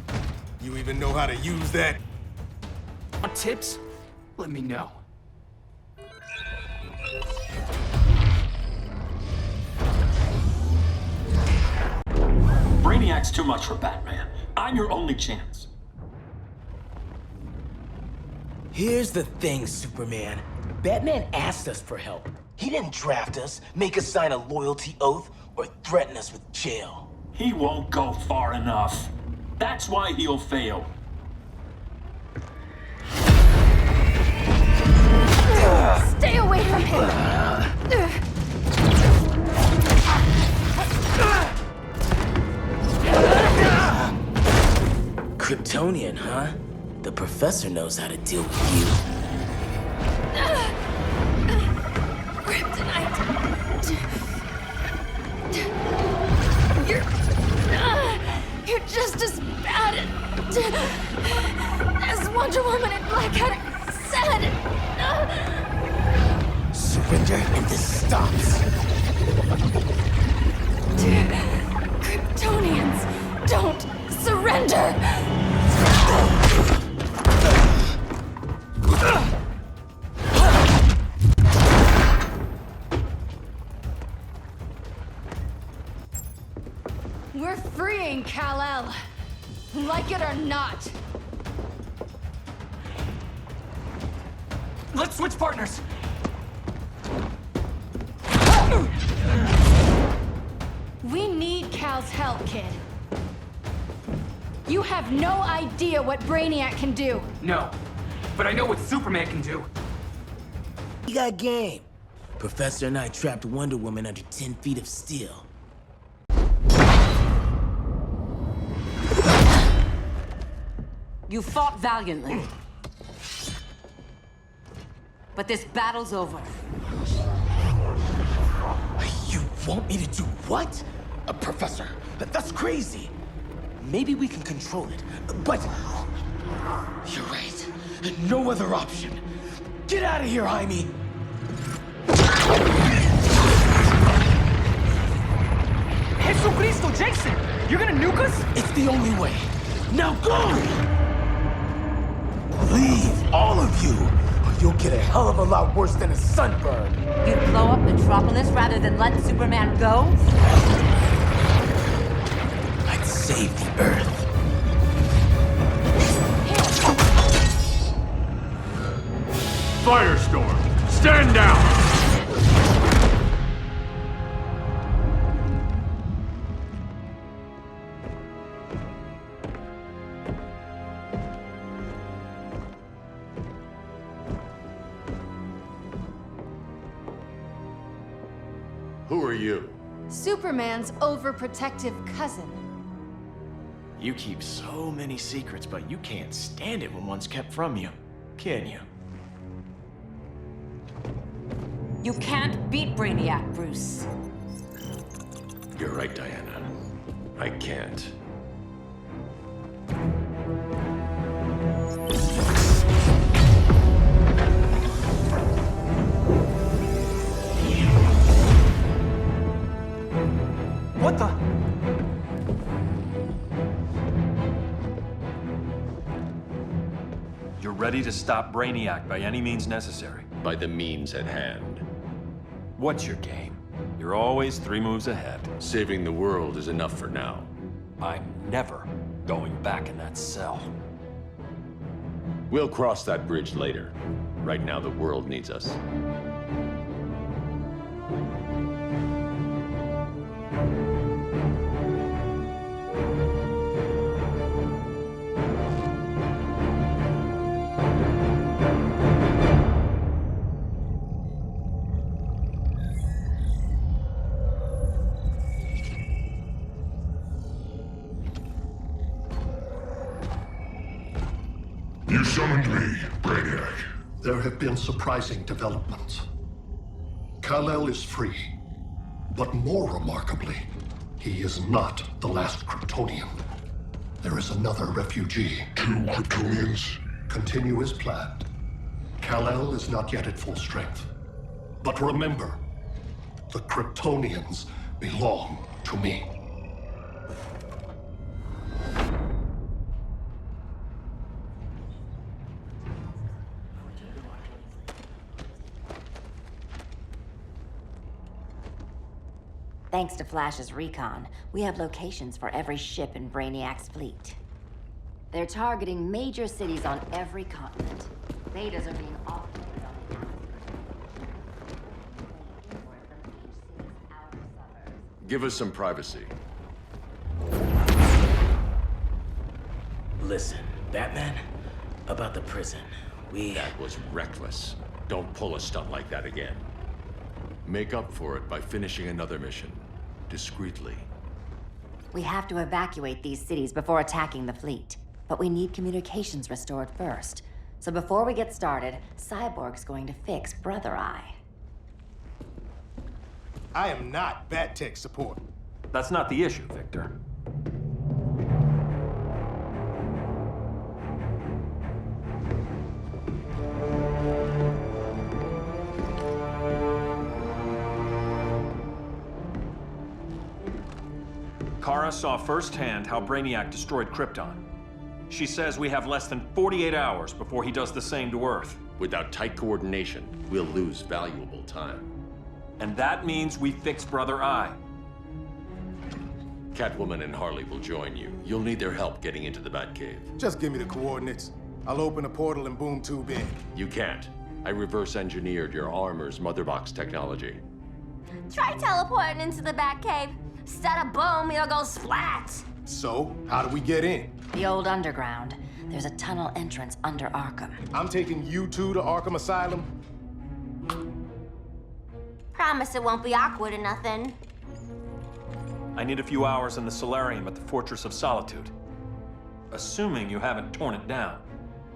You even know how to use that? Want tips? Let me know. Brainiac's too much for Batman. I'm your only chance. Here's the thing, Superman. Batman asked us for help. He didn't draft us, make us sign a loyalty oath, or threaten us with jail. He won't go far enough. That's why he'll fail. Stay away from him! Kryptonian, huh? The professor. professor knows how to deal with you. Kryptonite. You're just as bad as Wonder Woman and Black Cat said. Surrender and this stops. Kryptonians, don't surrender! We're freeing Kal-El, like it or not. Let's switch partners. We need Cal's help, kid. You have no idea what Brainiac can do. No, but I know what Superman can do. You got game. Professor and I trapped Wonder Woman under 10 feet of steel. You fought valiantly. But this battle's over. You want me to do what? Professor, that's crazy. Maybe we can control it, but... You're right. No other option. Get out of here, Jaime! Jesucristo, Jason! You're gonna nuke us? It's the only way. Now go! Leave, all of you, or you'll get a hell of a lot worse than a sunburn. You'd blow up Metropolis rather than let Superman go? I'd save the Earth. Firestorm, stand down! Who are you? Superman's overprotective cousin. You keep so many secrets, but you can't stand it when one's kept from you, can you? You can't beat Brainiac, Bruce. You're right, Diana. I can't. What the? You're ready to stop Brainiac by any means necessary. By the means at hand. What's your game? You're always 3 moves ahead. Saving the world is enough for now. I'm never going back in that cell. We'll cross that bridge later. Right now, the world needs us. You summoned me, Brainiac. There have been surprising developments. Kal-El is free, but more remarkably, he is not the last Kryptonian. There is another refugee. 2 Kryptonians? Continue as planned. Kal-El is not yet at full strength. But remember, the Kryptonians belong to me. Thanks to Flash's recon, we have locations for every ship in Brainiac's fleet. They're targeting major cities on every continent. Betas are being offloaded on the outskirts. Give us some privacy. Listen, Batman, about the prison, That was reckless. Don't pull a stunt like that again. Make up for it by finishing another mission. Discreetly. We have to evacuate these cities before attacking the fleet. But we need communications restored first. So before we get started, Cyborg's going to fix Brother Eye. I am not Bat Tech support. That's not the issue, Victor. Kara saw firsthand how Brainiac destroyed Krypton. She says we have less than 48 hours before he does the same to Earth. Without tight coordination, we'll lose valuable time. And that means we fix Brother Eye. Catwoman and Harley will join you. You'll need their help getting into the Batcave. Just give me the coordinates. I'll open a portal and boom tube in. You can't. I reverse engineered your armor's motherbox technology. Try teleporting into the Batcave. Instead of boom, it'll go splat. So, how do we get in? The old underground. There's a tunnel entrance under Arkham. I'm taking you two to Arkham Asylum? Promise it won't be awkward or nothing. I need a few hours in the solarium at the Fortress of Solitude. Assuming you haven't torn it down.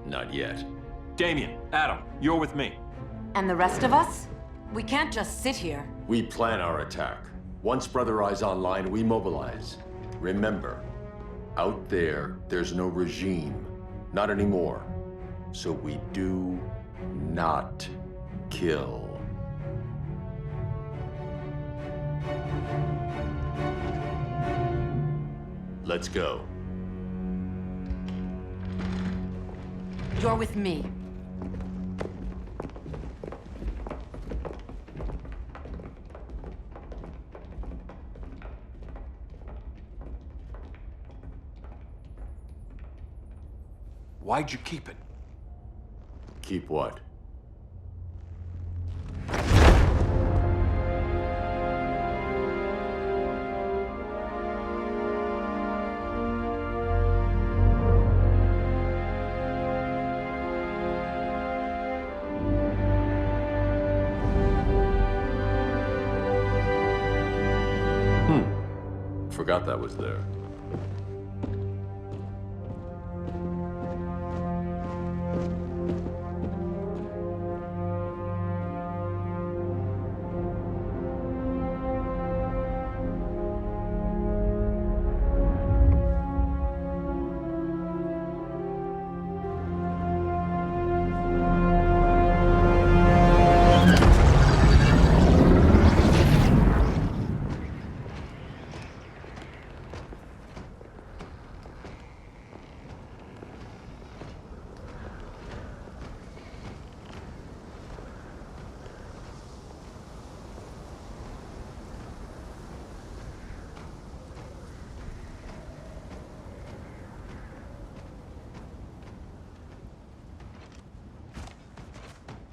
Not yet. Damien, Adam, you're with me. And the rest of us? We can't just sit here. We plan our attack. Once Brother Eye's online, we mobilize. Remember, out there's no regime. Not anymore. So we do not kill. Let's go. You're with me. Why'd you keep it? Keep what? Forgot that was there.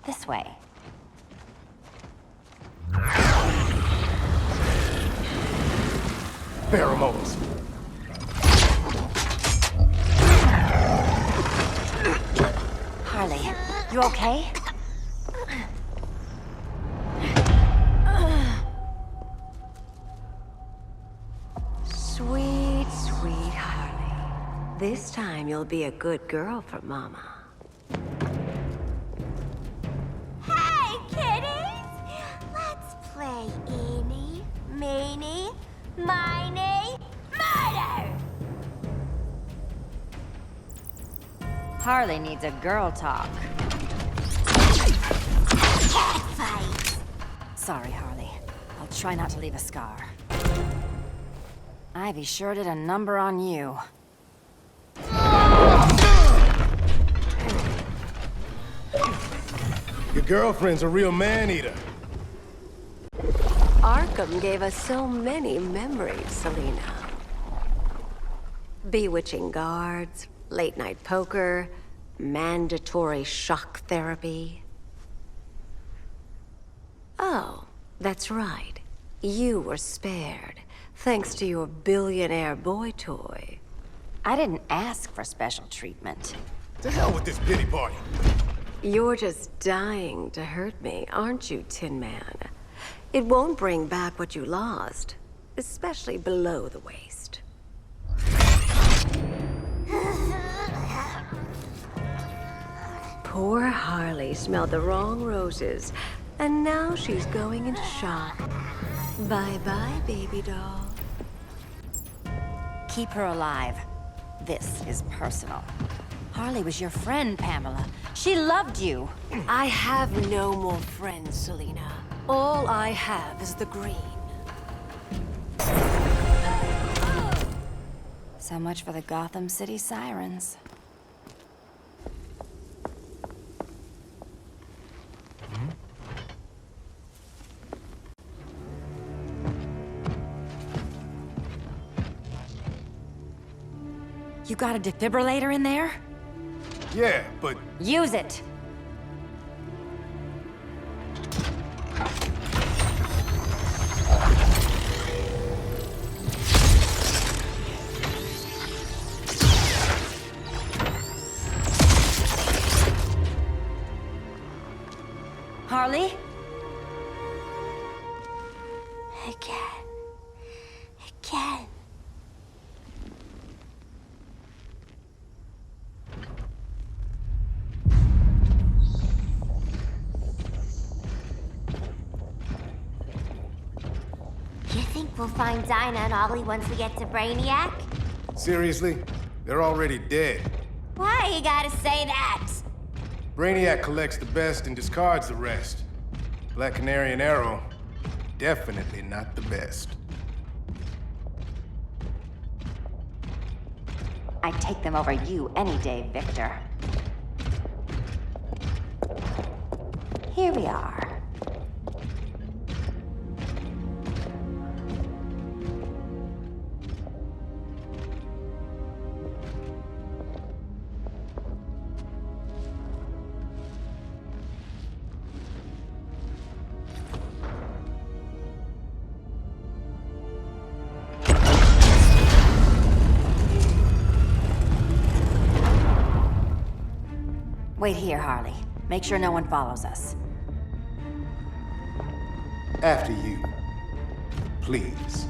This way. Pheromones. Harley, you okay? Sweet, sweet Harley. This time you'll be a good girl for Mama. Hey, kiddies! Let's play eeny, meeny, miny, murder! Harley needs a girl talk. Cat fight! Sorry, Harley. I'll try not to leave a scar. Ivy sure did a number on you. Your girlfriend's a real man-eater. Arkham gave us so many memories, Selina. Bewitching guards, late-night poker, mandatory shock therapy. Oh, that's right. You were spared, thanks to your billionaire boy toy. I didn't ask for special treatment. To hell with this pity party. You're just dying to hurt me, aren't you, Tin Man? It won't bring back what you lost, especially below the waist. Poor Harley smelled the wrong roses, and now she's going into shock. Bye-bye, baby doll. Keep her alive. This is personal. Harley was your friend, Pamela. She loved you. I have no more friends, Selina. All I have is the green. So much for the Gotham City sirens. You got a defibrillator in there? Yeah, but... Use it! Harley? Again. Again. You think we'll find Dinah and Ollie once we get to Brainiac? Seriously? They're already dead. Why you gotta say that? Brainiac collects the best and discards the rest. Black Canary and Arrow, definitely not the best. I'd take them over you any day, Victor. Here we are. Wait here, Harley. Make sure no one follows us. After you. Please.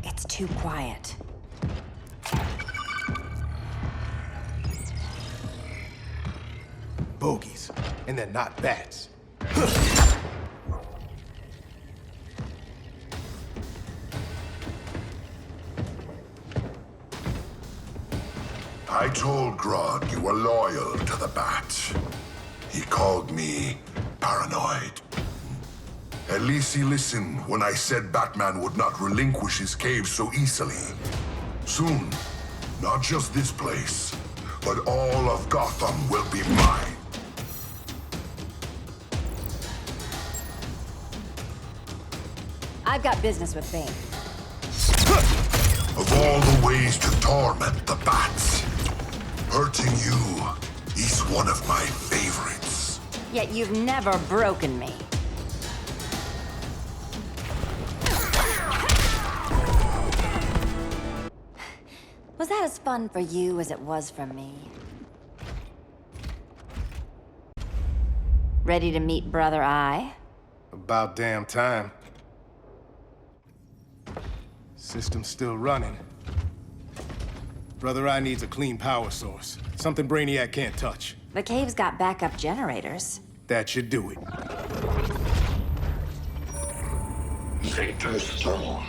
It's too quiet. Bogies. And they're not bats. I told Grodd you were loyal to the Bat. He called me paranoid. At least he listened when I said Batman would not relinquish his cave so easily. Soon, not just this place, but all of Gotham will be mine. I've got business with Bane. Of all the ways to torment the Bats, hurting you is one of my favorites. Yet you've never broken me. Was that as fun for you as it was for me? Ready to meet Brother Eye? About damn time. System's still running. Brother Eye needs a clean power source. Something Brainiac can't touch. The cave's got backup generators. That should do it. Victor's Stone,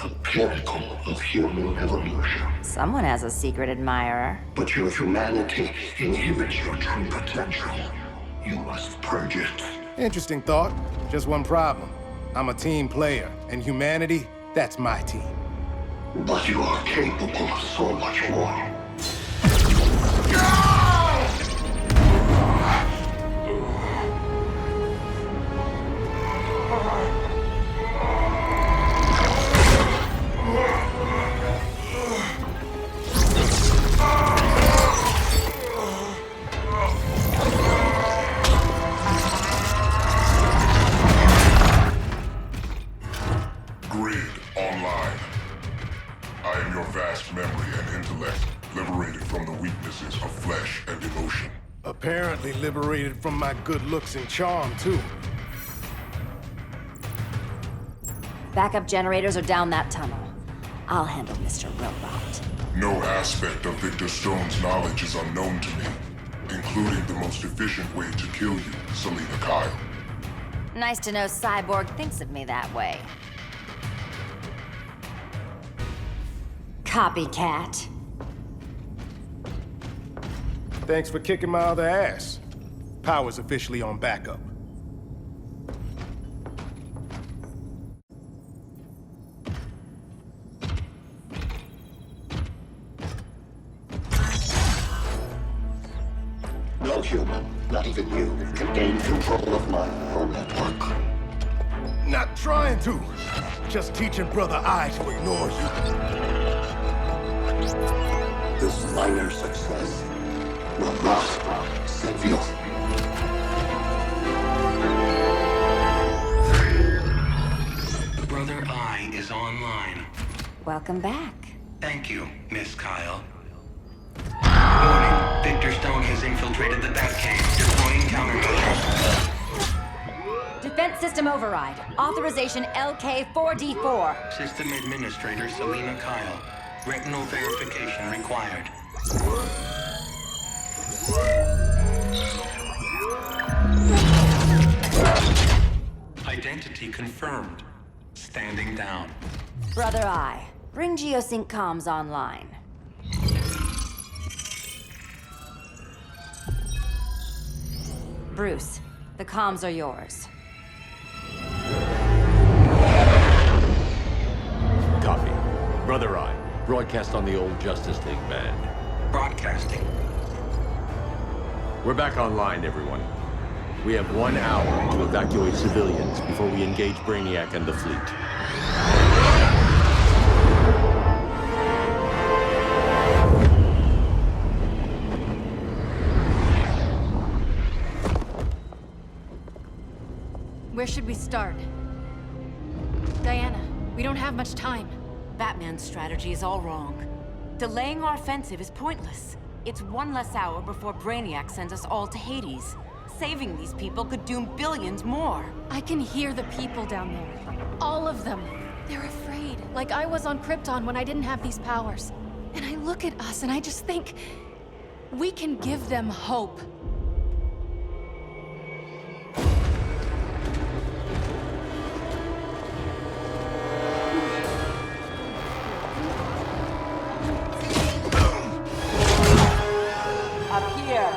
the pinnacle of human evolution. Someone has a secret admirer. But your humanity inhibits your true potential. You must purge it. Interesting thought. Just one problem. I'm a team player, and humanity, that's my team. But you are capable of so much more. Memory and intellect, liberated from the weaknesses of flesh liberated from my good looks and charm, too. Backup generators are down that tunnel. I'll handle Mr. Robot. No aspect of Victor Stone's knowledge is unknown to me, including the most efficient way to kill you, Selina Kyle. Nice to know Cyborg thinks of me that way. Copycat. Thanks for kicking my other ass. Power's officially on backup. No human, not even you, can gain control of my neural network. Not trying to. Just teaching Brother Eye to ignore you. This minor success will not save you. Brother Eye is online. Welcome back. Thank you, Miss Kyle. Warning, Victor Stone has infiltrated the Batcave, deploying countermeasures. Defense system override. Authorization LK4D4. System Administrator Selina Kyle. Retinal verification required. Identity confirmed. Standing down. Brother Eye, bring Geosync comms online. Bruce, the comms are yours. Copy. Brother Eye, broadcast on the old Justice League band. Broadcasting. We're back online, everyone. We have 1 hour to evacuate civilians before we engage Brainiac and the fleet. Where should we start? Diana, we don't have much time. Batman's strategy is all wrong. Delaying our offensive is pointless. It's 1 less hour before Brainiac sends us all to Hades. Saving these people could doom billions more. I can hear the people down there. All of them. They're afraid, like I was on Krypton when I didn't have these powers. And I look at us and I just think, we can give them hope. Up here.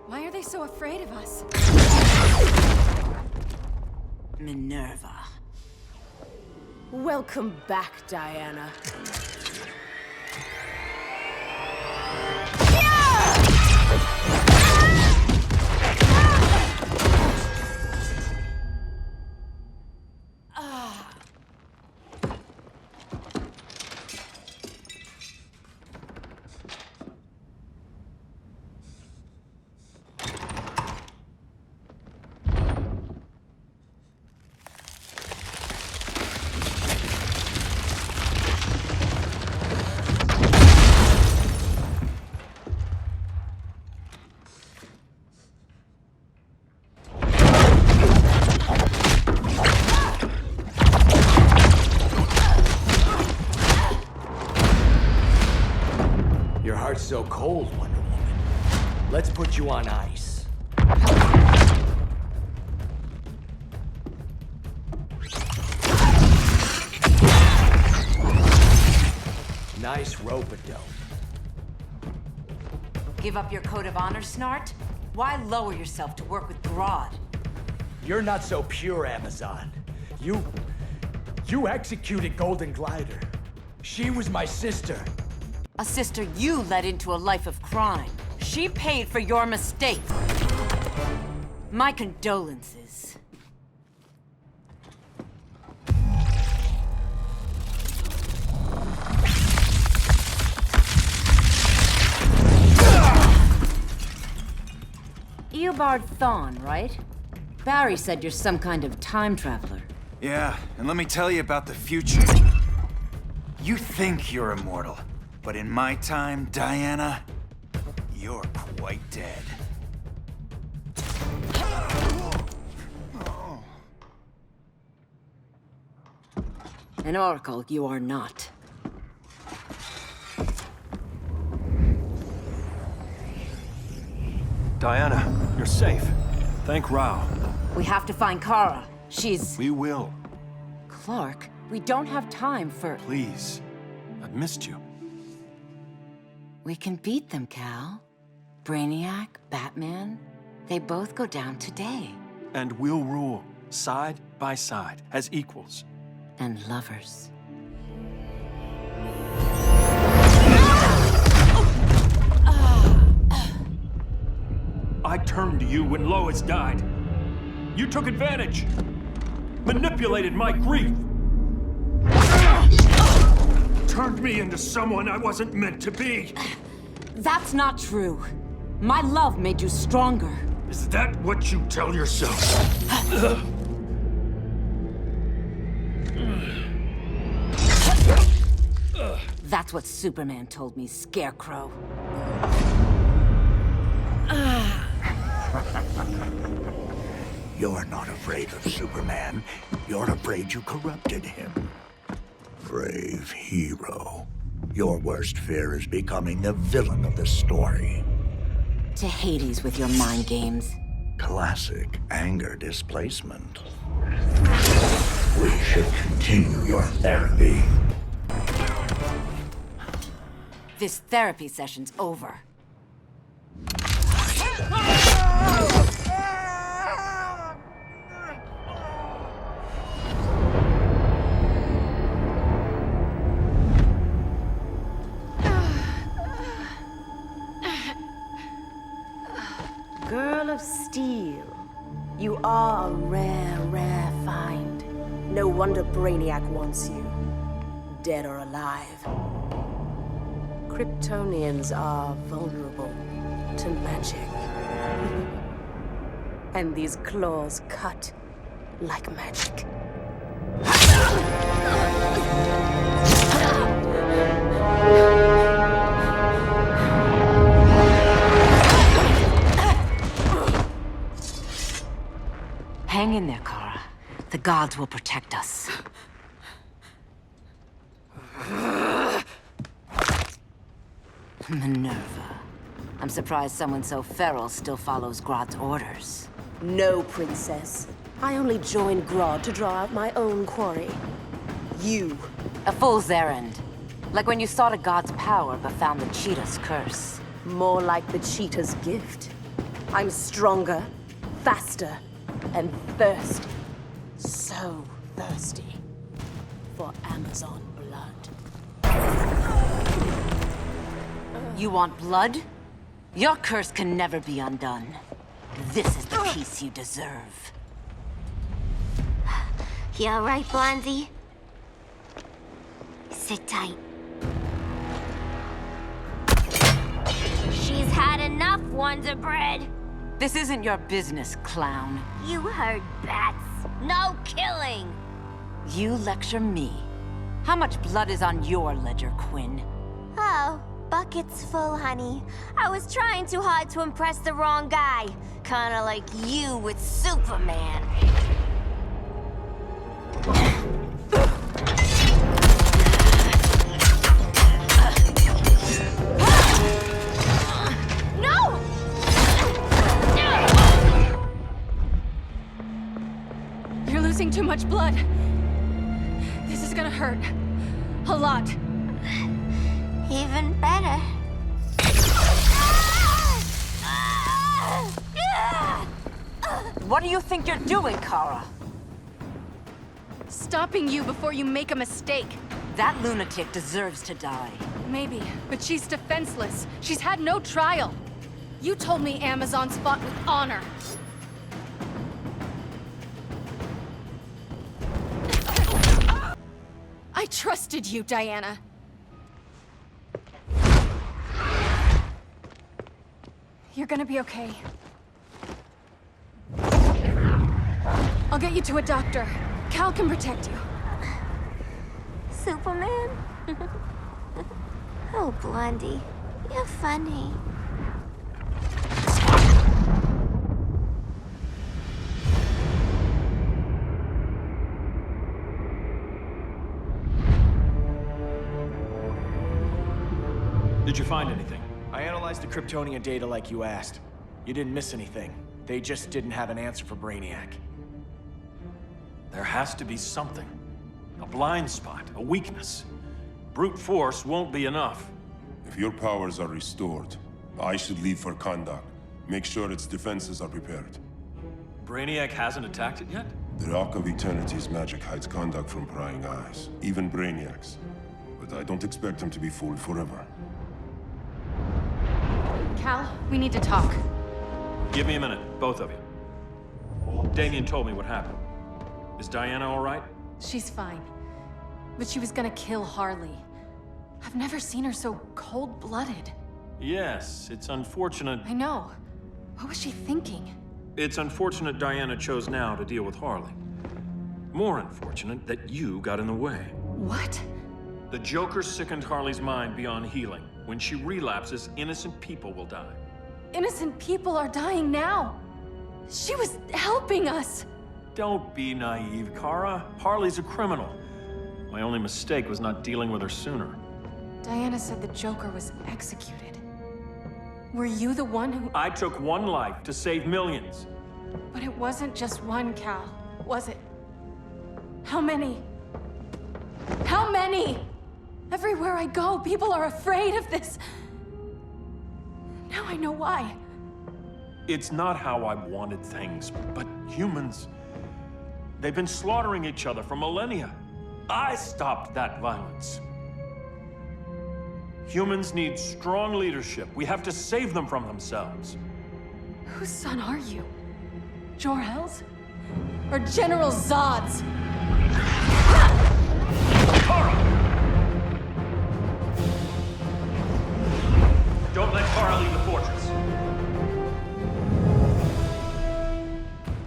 Why are they so afraid of us? Minerva. Welcome back, Diana. Your heart's so cold, Wonder Woman. Let's put you on ice. Nice rope-a-dope. Give up your code of honor, Snart? Why lower yourself to work with Grodd? You're not so pure, Amazon. You executed Golden Glider. She was my sister. A sister you led into a life of crime. She paid for your mistakes. My condolences. Eobard Thawne, right? Barry said you're some kind of time traveler. Yeah, and let me tell you about the future. You think you're immortal, but in my time, Diana, you're quite dead. An oracle you are not. Diana, you're safe. Thank Rao. We have to find Kara. She's... We will. Clark, we don't have time for... Please. I've missed you. We can beat them, Cal. Brainiac, Batman, they both go down today. And we'll rule, side by side, as equals. And lovers. I turned to you when Lois died. You took advantage. Manipulated my grief. Turned me into someone I wasn't meant to be. That's not true. My love made you stronger. Is that what you tell yourself? That's what Superman told me, Scarecrow. You're not afraid of Superman. You're afraid you corrupted him. Brave hero. Your worst fear is becoming the villain of the story. To Hades with your mind games. Classic anger displacement. We should continue your therapy. This therapy session's over. Girl of Steel, you are a rare, rare find. No wonder Brainiac wants you, dead or alive. Kryptonians are vulnerable to magic. And these claws cut like magic. Hang in there, Kara. The gods will protect us. Minerva. I'm surprised someone so feral still follows Grodd's orders. No, princess. I only joined Grodd to draw out my own quarry. You. A fool's errand. Like when you sought a god's power but found the cheetah's curse. More like the cheetah's gift. I'm stronger, faster, and thirsty. So thirsty. For Amazon blood. You want blood? Your curse can never be undone. This is the peace you deserve. You all right, Blondie? Sit tight. She's had enough, Wonder Bread. This isn't your business, clown. You heard bats. No killing. You lecture me. How much blood is on your ledger, Quinn? Oh, bucket's full, honey. I was trying too hard to impress the wrong guy. Kinda like you with Superman. No! You're losing too much blood. This is gonna hurt. A lot. Even better. What do you think you're doing, Kara? Stopping you before you make a mistake. That lunatic deserves to die. Maybe, but she's defenseless. She's had no trial. You told me Amazons fought with honor. I trusted you, Diana. You're gonna be okay. I'll get you to a doctor. Cal can protect you. Superman? Oh, Blondie, you're funny. Did you find anything? I analyzed the Kryptonian data like you asked. You didn't miss anything. They just didn't have an answer for Brainiac. There has to be something. A blind spot, a weakness. Brute force won't be enough. If your powers are restored, I should leave for Kahndaq. Make sure its defenses are prepared. Brainiac hasn't attacked it yet? The Rock of Eternity's magic hides Kahndaq from prying eyes, even Brainiac's. But I don't expect him to be fooled forever. Cal, we need to talk. Give me a minute, both of you. Damien told me what happened. Is Diana all right? She's fine. But she was gonna kill Harley. I've never seen her so cold-blooded. Yes, it's unfortunate. I know. What was she thinking? It's unfortunate Diana chose now to deal with Harley. More unfortunate that you got in the way. What? The Joker sickened Harley's mind beyond healing. When she relapses, innocent people will die. Innocent people are dying now. She was helping us. Don't be naive, Kara. Harley's a criminal. My only mistake was not dealing with her sooner. Diana said the Joker was executed. Were you the one who... I took one life to save millions. But it wasn't just one, Cal, was it? How many? How many? Everywhere I go, people are afraid of this. Now I know why. It's not how I wanted things, but humans... They've been slaughtering each other for millennia. I stopped that violence. Humans need strong leadership. We have to save them from themselves. Whose son are you? Jor-El's? Or General Zod's? Kara! Don't let Kara leave the fortress.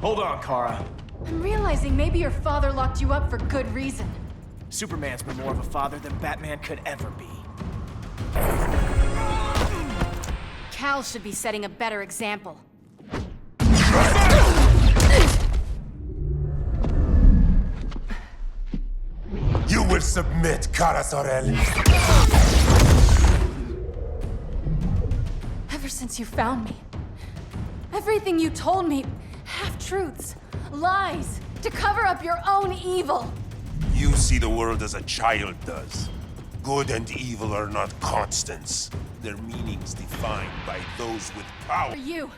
Hold on, Kara. I'm realizing maybe your father locked you up for good reason. Superman's been more of a father than Batman could ever be. Cal should be setting a better example. You will submit, Kara Zor-El. Ever since you found me, everything you told me, half-truths, lies, to cover up your own evil. You see the world as a child does. Good and evil are not constants. Their meanings defined by those with power. For you,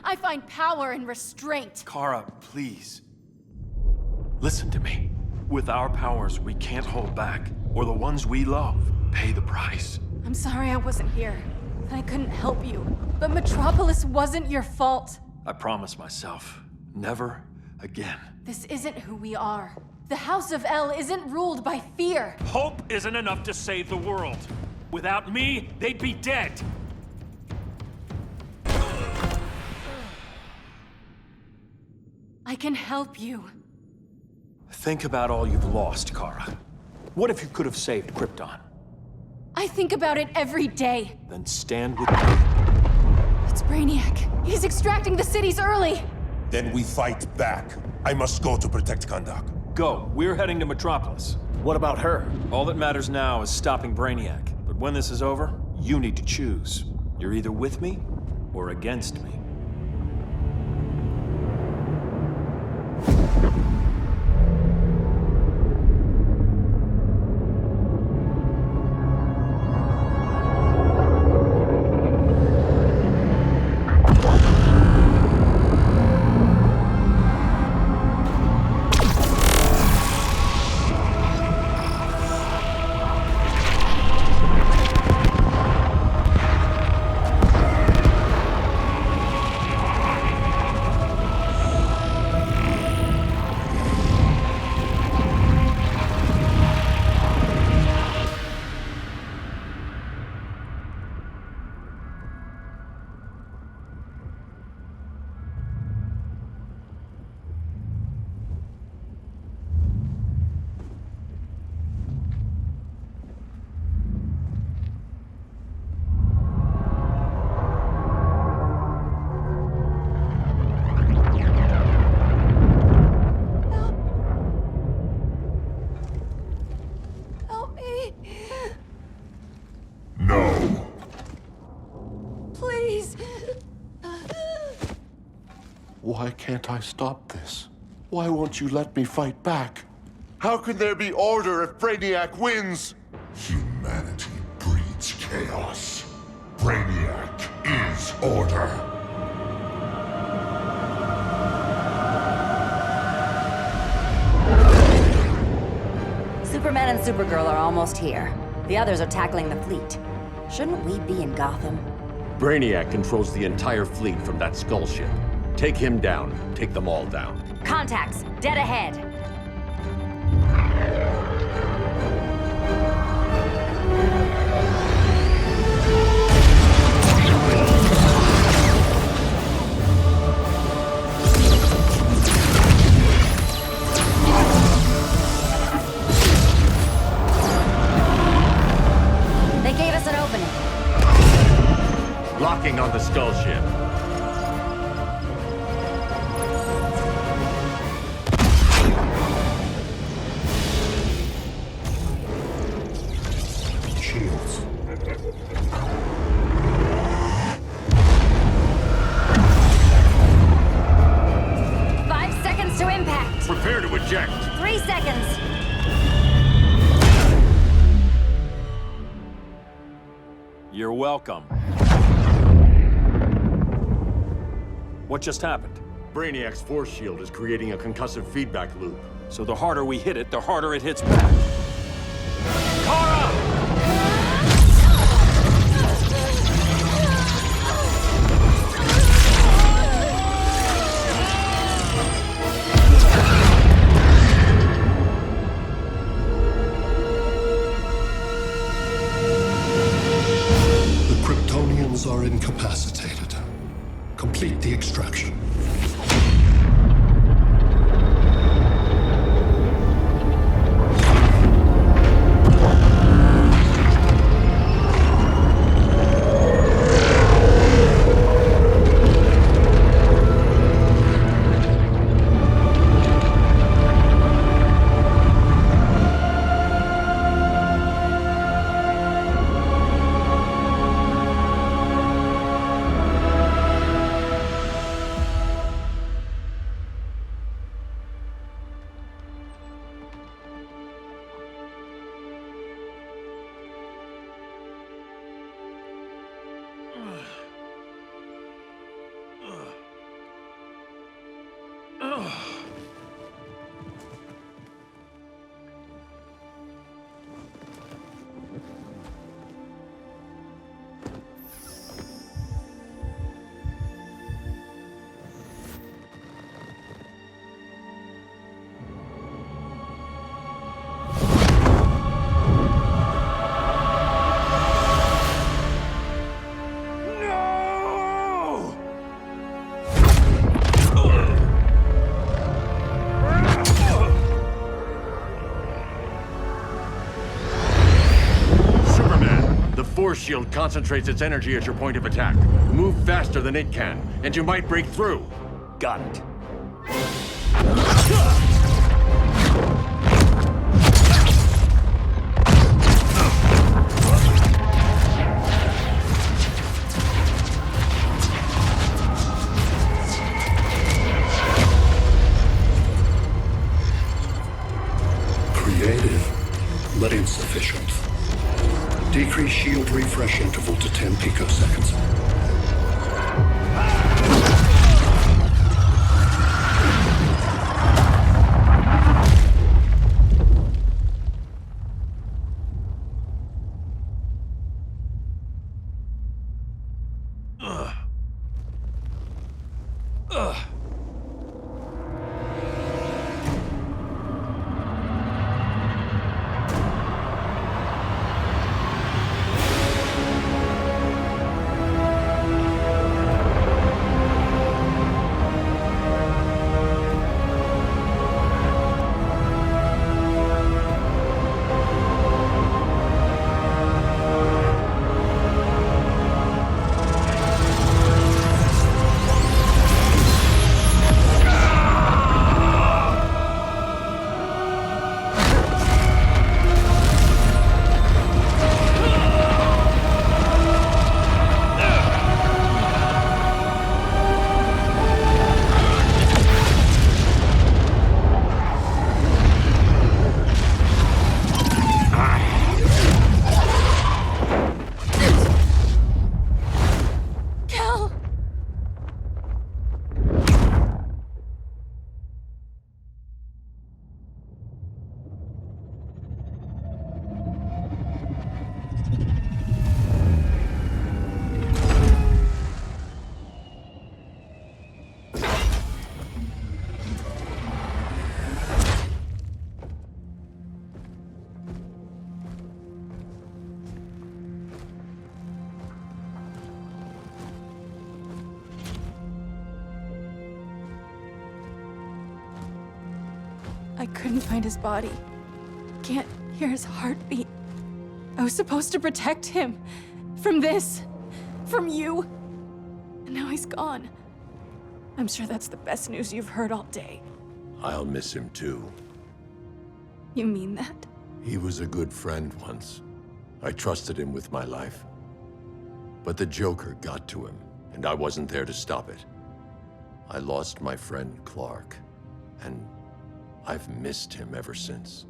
I find power in restraint. Kara, please. Listen to me. With our powers, we can't hold back, or the ones we love pay the price. I'm sorry I wasn't here, and I couldn't help you. But Metropolis wasn't your fault. I promise myself, never again. This isn't who we are. The House of El isn't ruled by fear. Hope isn't enough to save the world. Without me, they'd be dead. I can help you. Think about all you've lost, Kara. What if you could have saved Krypton? I think about it every day. Then stand with me. It's Brainiac. He's extracting the cities early. Then we fight back. I must go to protect Kahndaq. Go. We're heading to Metropolis. What about her? All that matters now is stopping Brainiac. But when this is over, you need to choose. You're either with me or against me. Why can't I stop this? Why won't you let me fight back? How can there be order if Brainiac wins? Humanity breeds chaos. Brainiac is order. Superman and Supergirl are almost here. The others are tackling the fleet. Shouldn't we be in Gotham? Brainiac controls the entire fleet from that skull ship. Take him down. Take them all down. Contacts, dead ahead. They gave us an opening. Locking on the skull ship. Shields. Five seconds to impact. Prepare to eject. 3 seconds. You're welcome. What just happened? Brainiac's force shield is creating a concussive feedback loop. So the harder we hit it, the harder it hits back. Kara! The Kryptonians are incapacitated. Complete the extraction. Force shield concentrates its energy at your point of attack. Move faster than it can, and you might break through. Got it. Creative, but insufficient. Decrease shield refresh interval to 10 picoseconds. couldn't find his body. Can't hear his heartbeat. I was supposed to protect him. From this. From you. And now he's gone. I'm sure that's the best news you've heard all day. I'll miss him too. You mean that? He was a good friend once. I trusted him with my life. But the Joker got to him, and I wasn't there to stop it. I lost my friend Clark, and I've missed him ever since.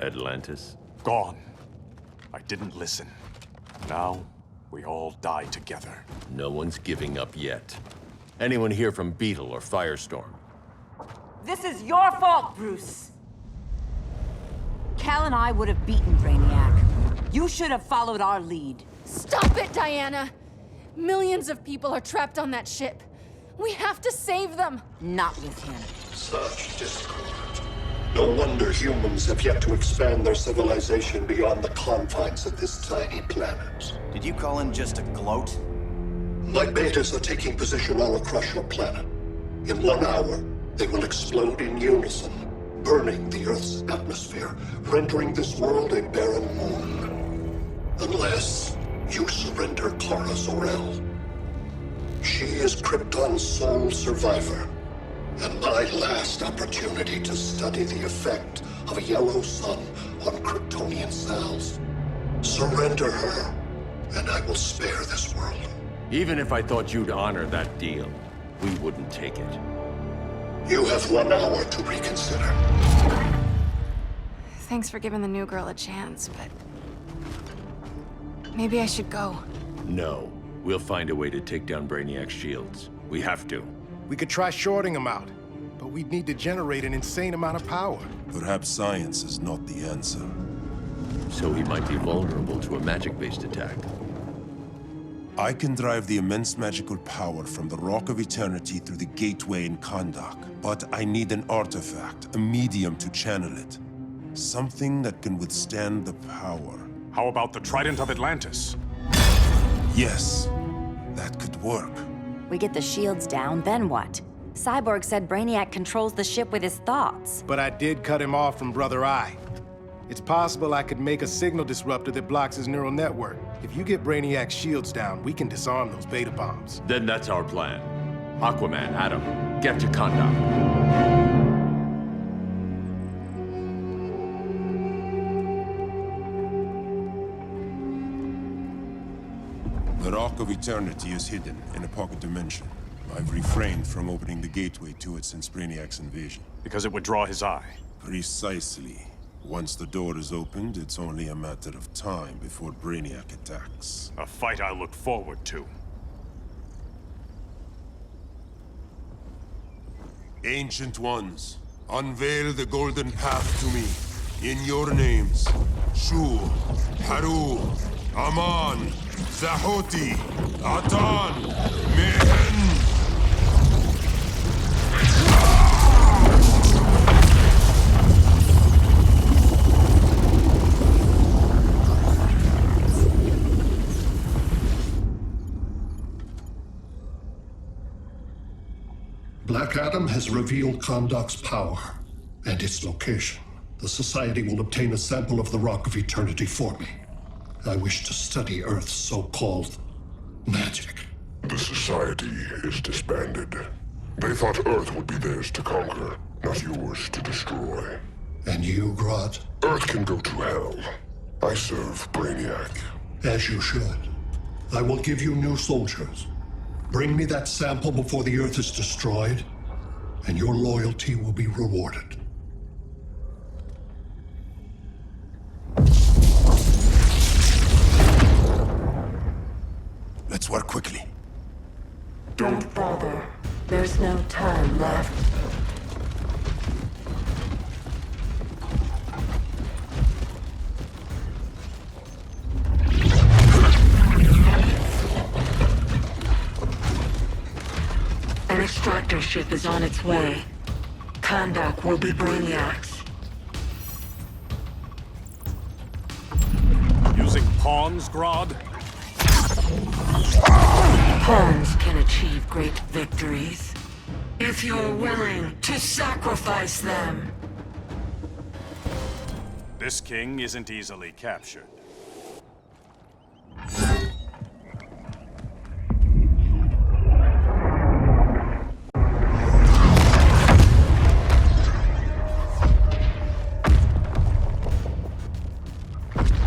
Atlantis? Gone. I didn't listen. Now, we all die together. No one's giving up yet. Anyone here from Beetle or Firestorm? This is your fault, Bruce. Cal and I would have beaten Brainiac. You should have followed our lead. Stop it, Diana! Millions of people are trapped on that ship. We have to save them! Not with him. Such discord. No wonder humans have yet to expand their civilization beyond the confines of this tiny planet. Did you call in just to gloat? My betas are taking position all across your planet. In 1 hour, they will explode in unison, burning the Earth's atmosphere, rendering this world a barren moon. Unless you surrender Clara Zor-El. She is Krypton's sole survivor, and my last opportunity to study the effect of a yellow sun on Kryptonian cells. Surrender her, and I will spare this world. Even if I thought you'd honor that deal, we wouldn't take it. You have 1 hour to reconsider. Thanks for giving the new girl a chance, but... maybe I should go. No. We'll find a way to take down Brainiac's shields. We have to. We could try shorting him out, but we'd need to generate an insane amount of power. Perhaps science is not the answer. So he might be vulnerable to a magic-based attack. I can drive the immense magical power from the Rock of Eternity through the gateway in Kahndaq, but I need an artifact, a medium to channel it. Something that can withstand the power. How about the Trident of Atlantis? Yes, that could work. We get the shields down, then what? Cyborg said Brainiac controls the ship with his thoughts. But I did cut him off from Brother Eye. It's possible I could make a signal disruptor that blocks his neural network. If you get Brainiac's shields down, we can disarm those beta bombs. Then that's our plan. Aquaman, Adam, get to Kahndaq. The Rock of Eternity is hidden in a pocket dimension. I've refrained from opening the gateway to it since Brainiac's invasion. Because it would draw his eye. Precisely. Once the door is opened, it's only a matter of time before Brainiac attacks. A fight I look forward to. Ancient Ones, unveil the golden path to me. In your names, Shu, Haru, Aman, Zahoti, Atan, Mehen! Black Adam has revealed Kahndaq's power and its location. The Society will obtain a sample of the Rock of Eternity for me. I wish to study Earth's so-called magic. The Society is disbanded. They thought Earth would be theirs to conquer, not yours to destroy. And you, Grodd? Earth can go to hell. I serve Brainiac. As you should. I will give you new soldiers. Bring me that sample before the Earth is destroyed, and your loyalty will be rewarded. Let's work quickly. Don't bother. There's no time left. An extractor ship is on its way. Kahndaq will be Brainiac's. Using pawns, Grodd? Pawns can achieve great victories if you're willing to sacrifice them. This king isn't easily captured.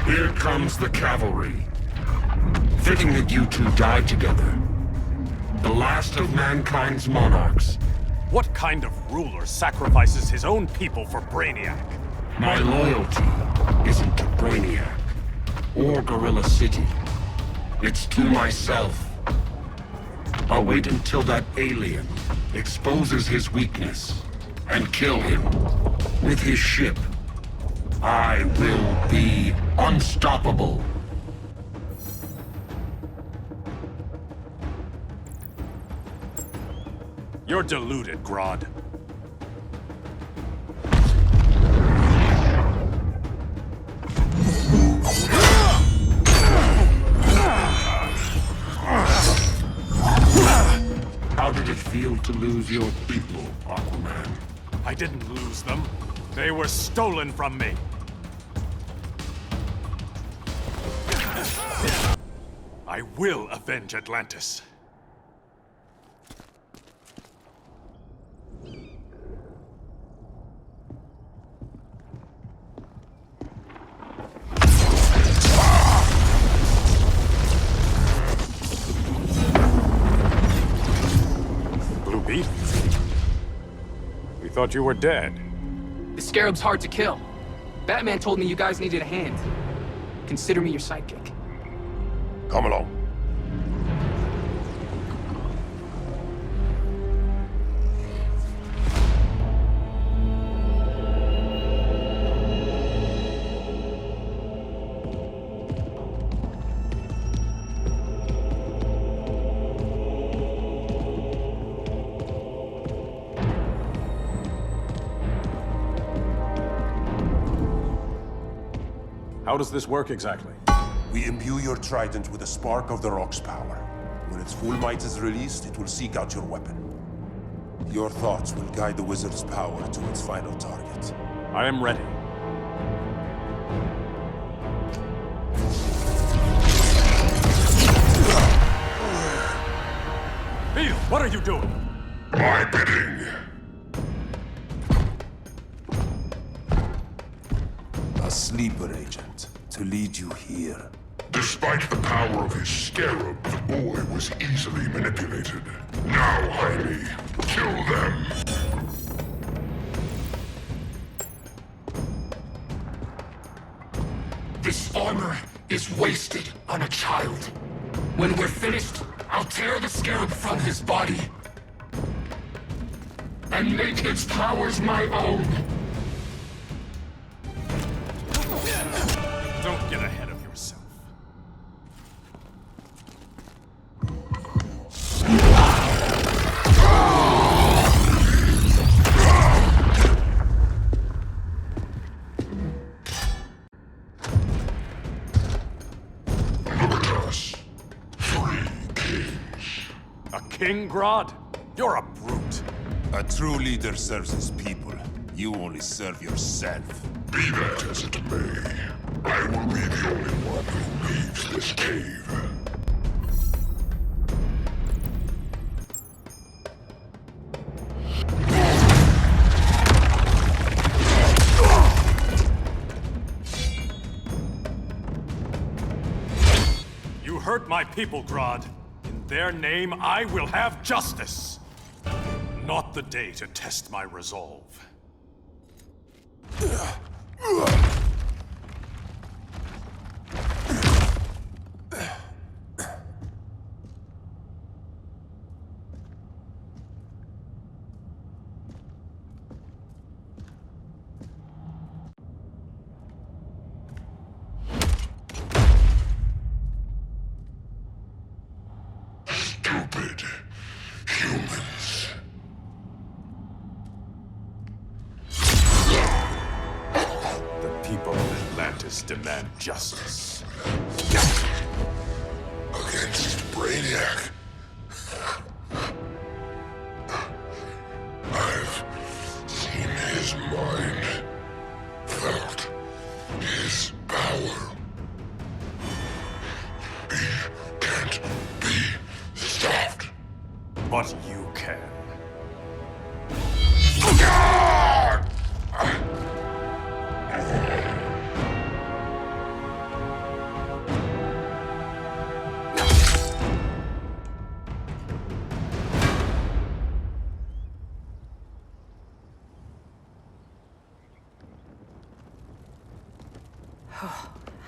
Here comes the cavalry. Fitting that you two die together. The last of mankind's monarchs. What kind of ruler sacrifices his own people for Brainiac? My loyalty isn't to Brainiac or Gorilla City. It's to myself. I'll wait until that alien exposes his weakness and kill him with his ship. I will be unstoppable. You're deluded, Grodd. How did it feel to lose your people, Aquaman? I didn't lose them. They were stolen from me. I will avenge Atlantis. Blue Beetle? We thought you were dead. The Scarab's hard to kill. Batman told me you guys needed a hand. Consider me your sidekick. Come along. How does this work exactly? We imbue your trident with a spark of the rock's power. When its full might is released, it will seek out your weapon. Your thoughts will guide the wizard's power to its final target. I am ready. Beetle, what are you doing? My bidding. A sleeper agent to lead you here. Despite the power of his scarab, the boy was easily manipulated. Now, Jaime, kill them! This armor is wasted on a child. When we're finished, I'll tear the scarab from his body and make its powers my own. Don't get ahead of yourself. Look at us. 3 kings. A king, Grodd? You're a brute. A true leader serves his people. You only serve yourself. Be that as it may, I will be the only one who leaves this cave. You hurt my people, Grodd. In their name, I will have justice. Not the day to test my resolve. Stupid humans. The people of Atlantis demand justice. Against Brainiac. I've seen his mind, felt his power. He can't be stopped. But you can.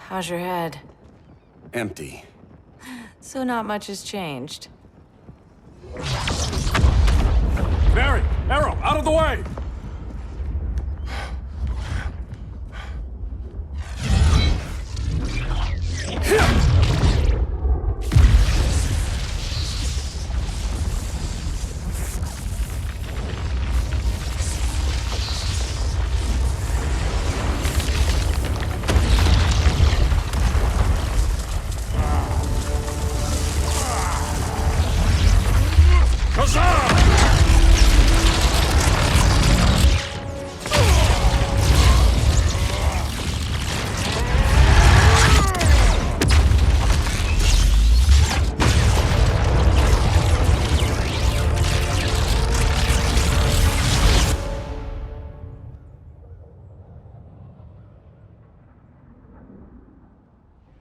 How's your head? Empty. So not much has changed. Barry! Arrow! Out of the way!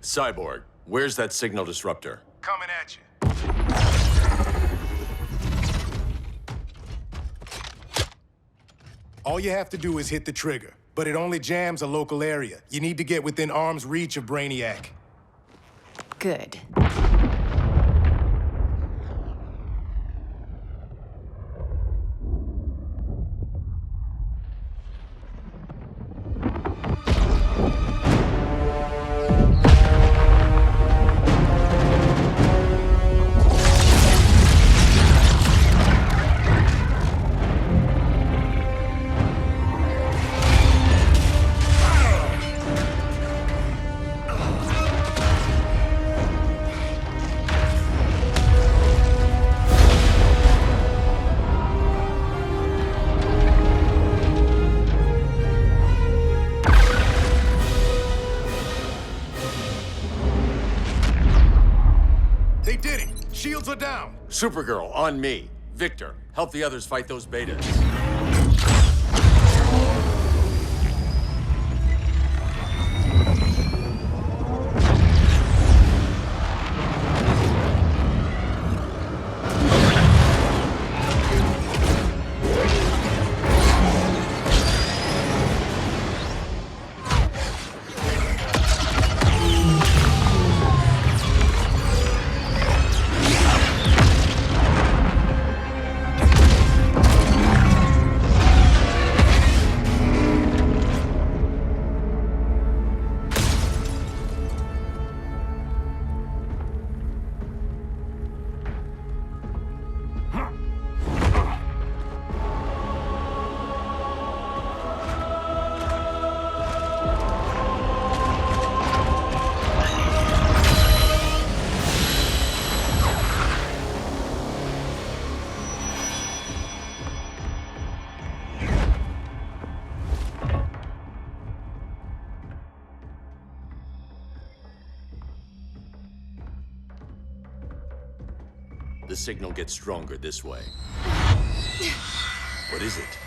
Cyborg, where's that signal disruptor? Coming at you. All you have to do is hit the trigger, but it only jams a local area. You need to get within arm's reach of Brainiac. Good. They did it! Shields are down! Supergirl, on me. Victor, help the others fight those betas. The signal gets stronger this way. What is it?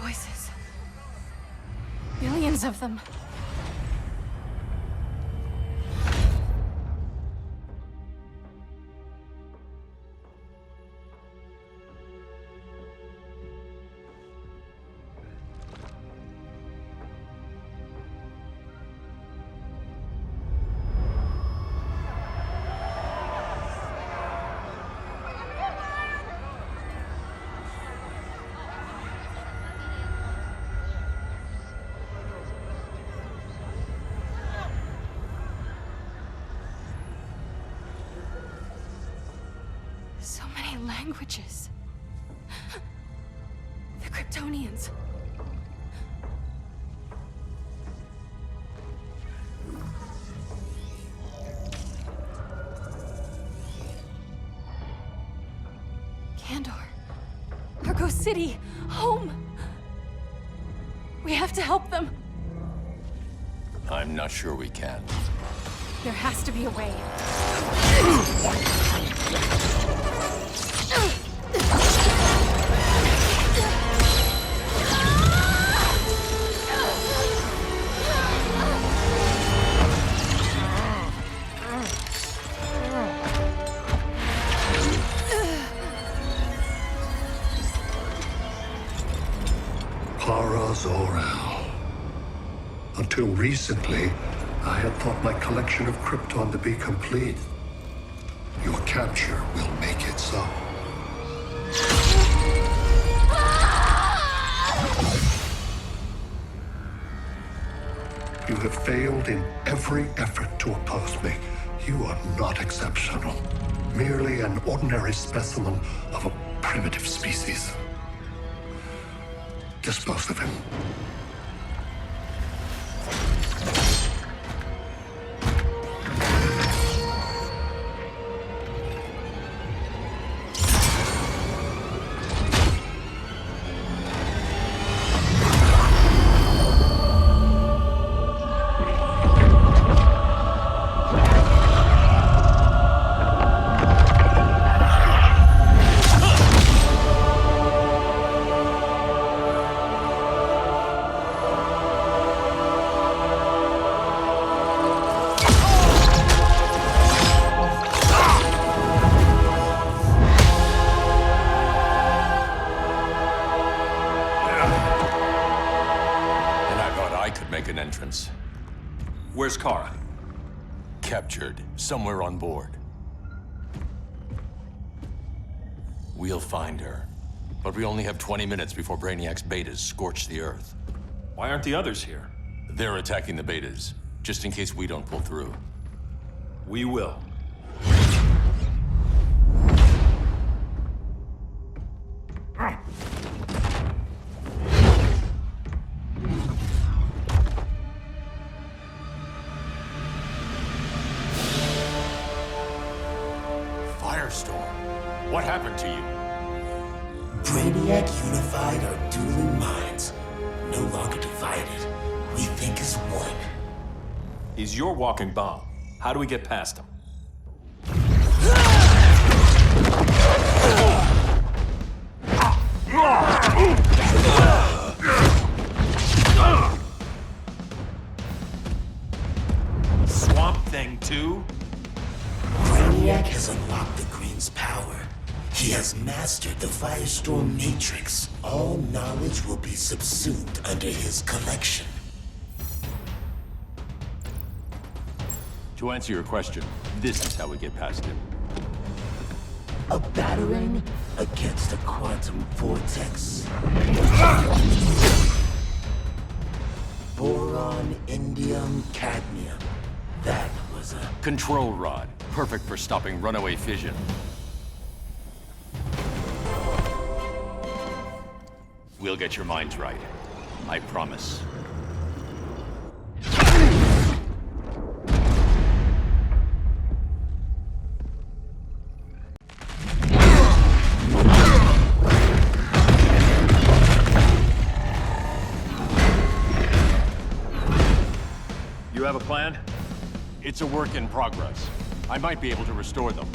Voices. Millions of them. So many languages. The Kryptonians. Sandor. Argo City. Home. We have to help them. I'm not sure we can. There has to be a way. Zor-El. Until recently, I had thought my collection of Krypton to be complete. Your capture will make it so. You have failed in every effort to oppose me. You are not exceptional. Merely an ordinary specimen of a primitive species. Dispose of him. Where's Kara? Captured, somewhere on board. We'll find her. But we only have 20 minutes before Brainiac's betas scorch the Earth. Why aren't the others here? They're attacking the betas, just in case we don't pull through. We will. What happened to you? Brainiac unified our dueling minds. No longer divided. We think as one. He's your walking bomb. How do we get past him? Swamp Thing 2? Brainiac has unlocked the Green's power. He has mastered the Firestorm Matrix. All knowledge will be subsumed under his collection. To answer your question, this is how we get past him. A battering against a quantum vortex. Boron, indium, cadmium. That was a... Control rod. Perfect for stopping runaway fission. We'll get your minds right. I promise. You have a plan? It's a work in progress. I might be able to restore them.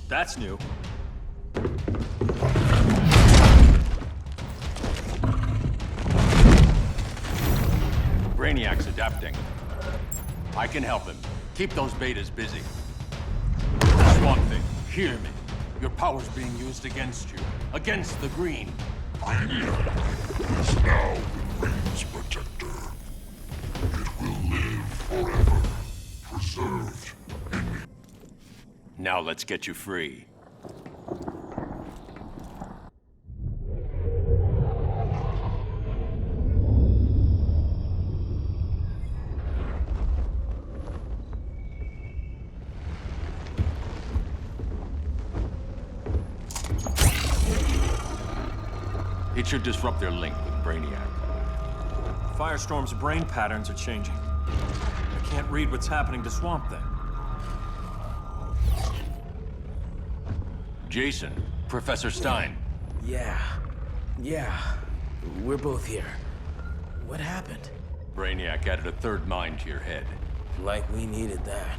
That's new. Brainiac's adapting. I can help him. Keep those betas busy. Swamp Thing, hear me. Your power's being used against you. Against the Green. Brainiac is now the Green's protector. It will live forever. Preserved in me. Now let's get you free. It should disrupt their link with Brainiac. Firestorm's brain patterns are changing. I can't read what's happening to Swamp Thing. Jason, Professor Stein. Yeah. We're both here. What happened? Brainiac added a third mind to your head. Like we needed that.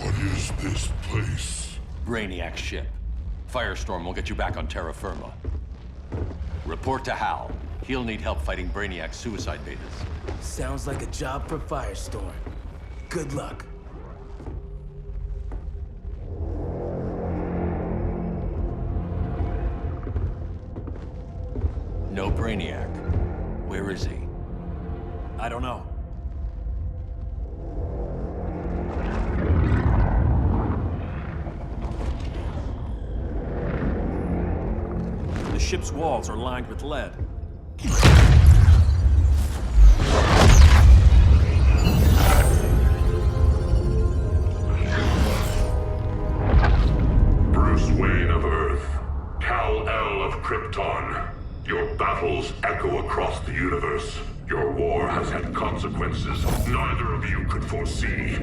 What is this place? Brainiac's ship. Firestorm will get you back on terra firma. Report to Hal. He'll need help fighting Brainiac's suicide betas. Sounds like a job for Firestorm. Good luck. No Brainiac. Where is he? I don't know. The ship's walls are lined with lead. Bruce Wayne of Earth, Kal-El of Krypton. Your battles echo across the universe. Your war has had consequences neither of you could foresee.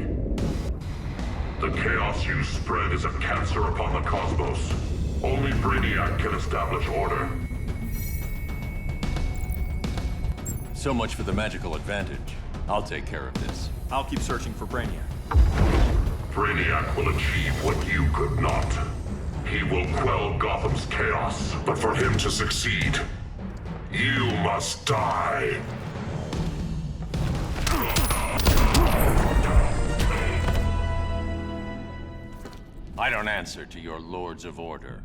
The chaos you spread is a cancer upon the cosmos. Only Brainiac can establish order. So much for the magical advantage. I'll take care of this. I'll keep searching for Brainiac. Brainiac will achieve what you could not. He will quell Gotham's chaos, but for him to succeed, you must die. I don't answer to your Lords of Order.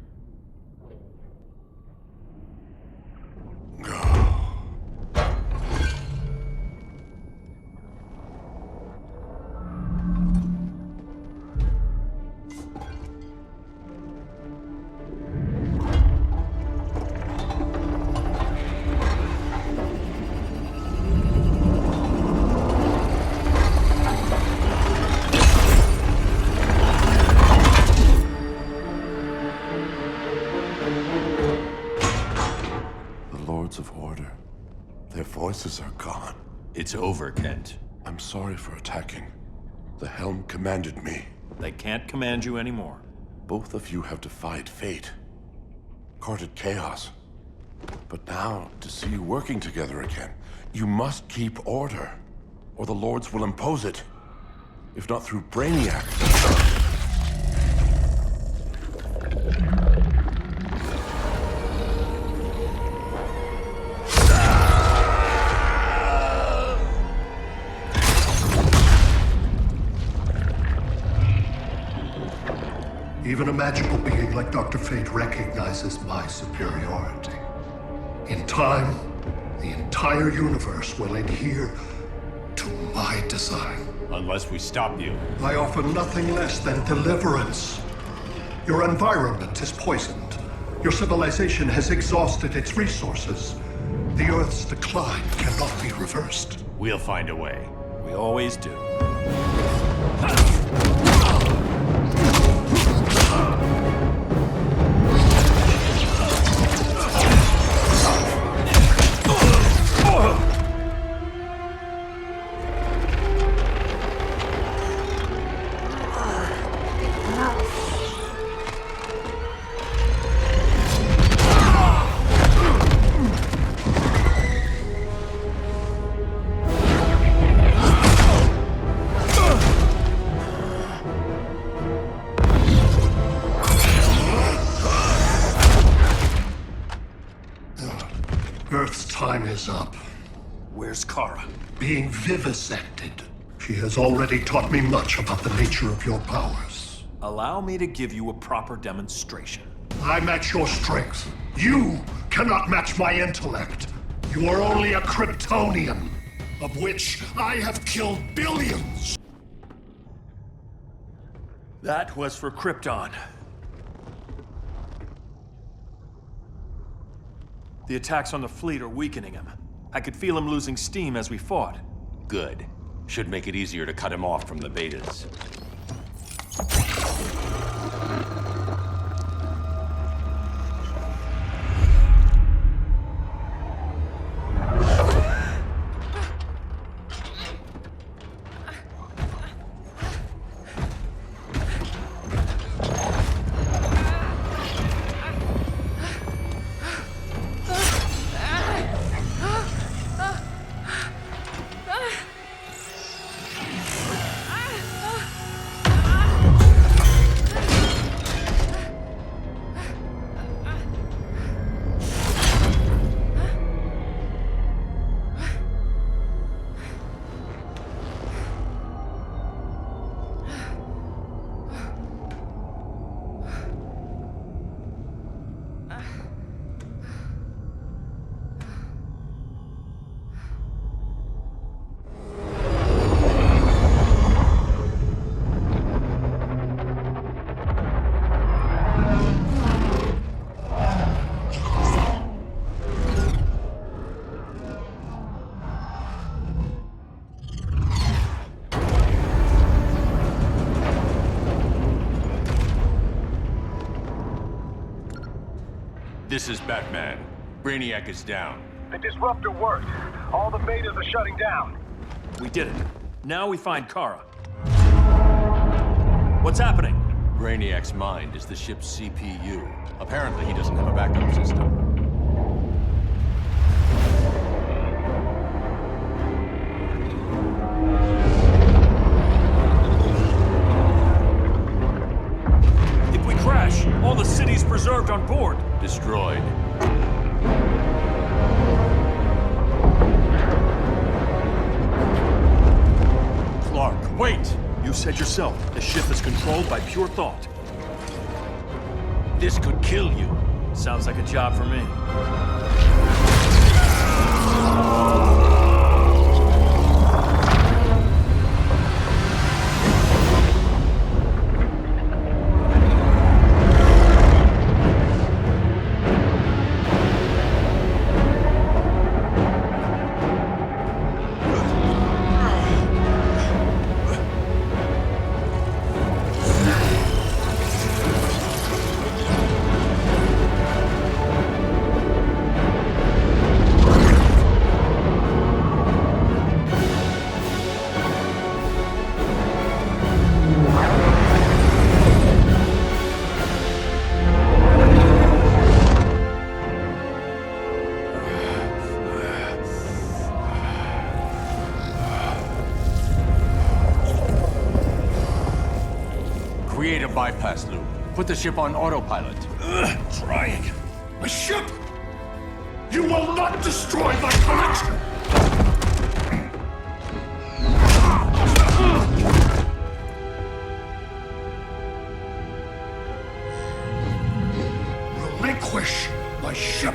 Of Order. Their voices are gone. It's over, Kent. I'm sorry for attacking. The Helm commanded me. They can't command you anymore. Both of you have defied fate, courted chaos. But now, to see you working together again, you must keep order, or the Lords will impose it. If not through Brainiac. Even a magical being like Dr. Fate recognizes my superiority. In time, the entire universe will adhere to my design. Unless we stop you. I offer nothing less than deliverance. Your environment is poisoned. Your civilization has exhausted its resources. The Earth's decline cannot be reversed. We'll find a way. We always do. Earth's time is up. Where's Kara? Being vivisected. She has already taught me much about the nature of your powers. Allow me to give you a proper demonstration. I match your strength. You cannot match my intellect. You are only a Kryptonian, of which I have killed billions. That was for Krypton. The attacks on the fleet are weakening him. I could feel him losing steam as we fought. Good. Should make it easier to cut him off from the betas. This is Batman. Brainiac is down. The disruptor worked. All the betas are shutting down. We did it. Now we find Kara. What's happening? Brainiac's mind is the ship's CPU. Apparently, he doesn't have a backup system. If we crash, all the city's preserved on board. Destroyed. Clark, wait! You said yourself, the ship is controlled by pure thought. This could kill you. Sounds like a job for me. Create a bypass loop. Put the ship on autopilot. Trying. My ship! You will not destroy my collection! Relinquish my ship!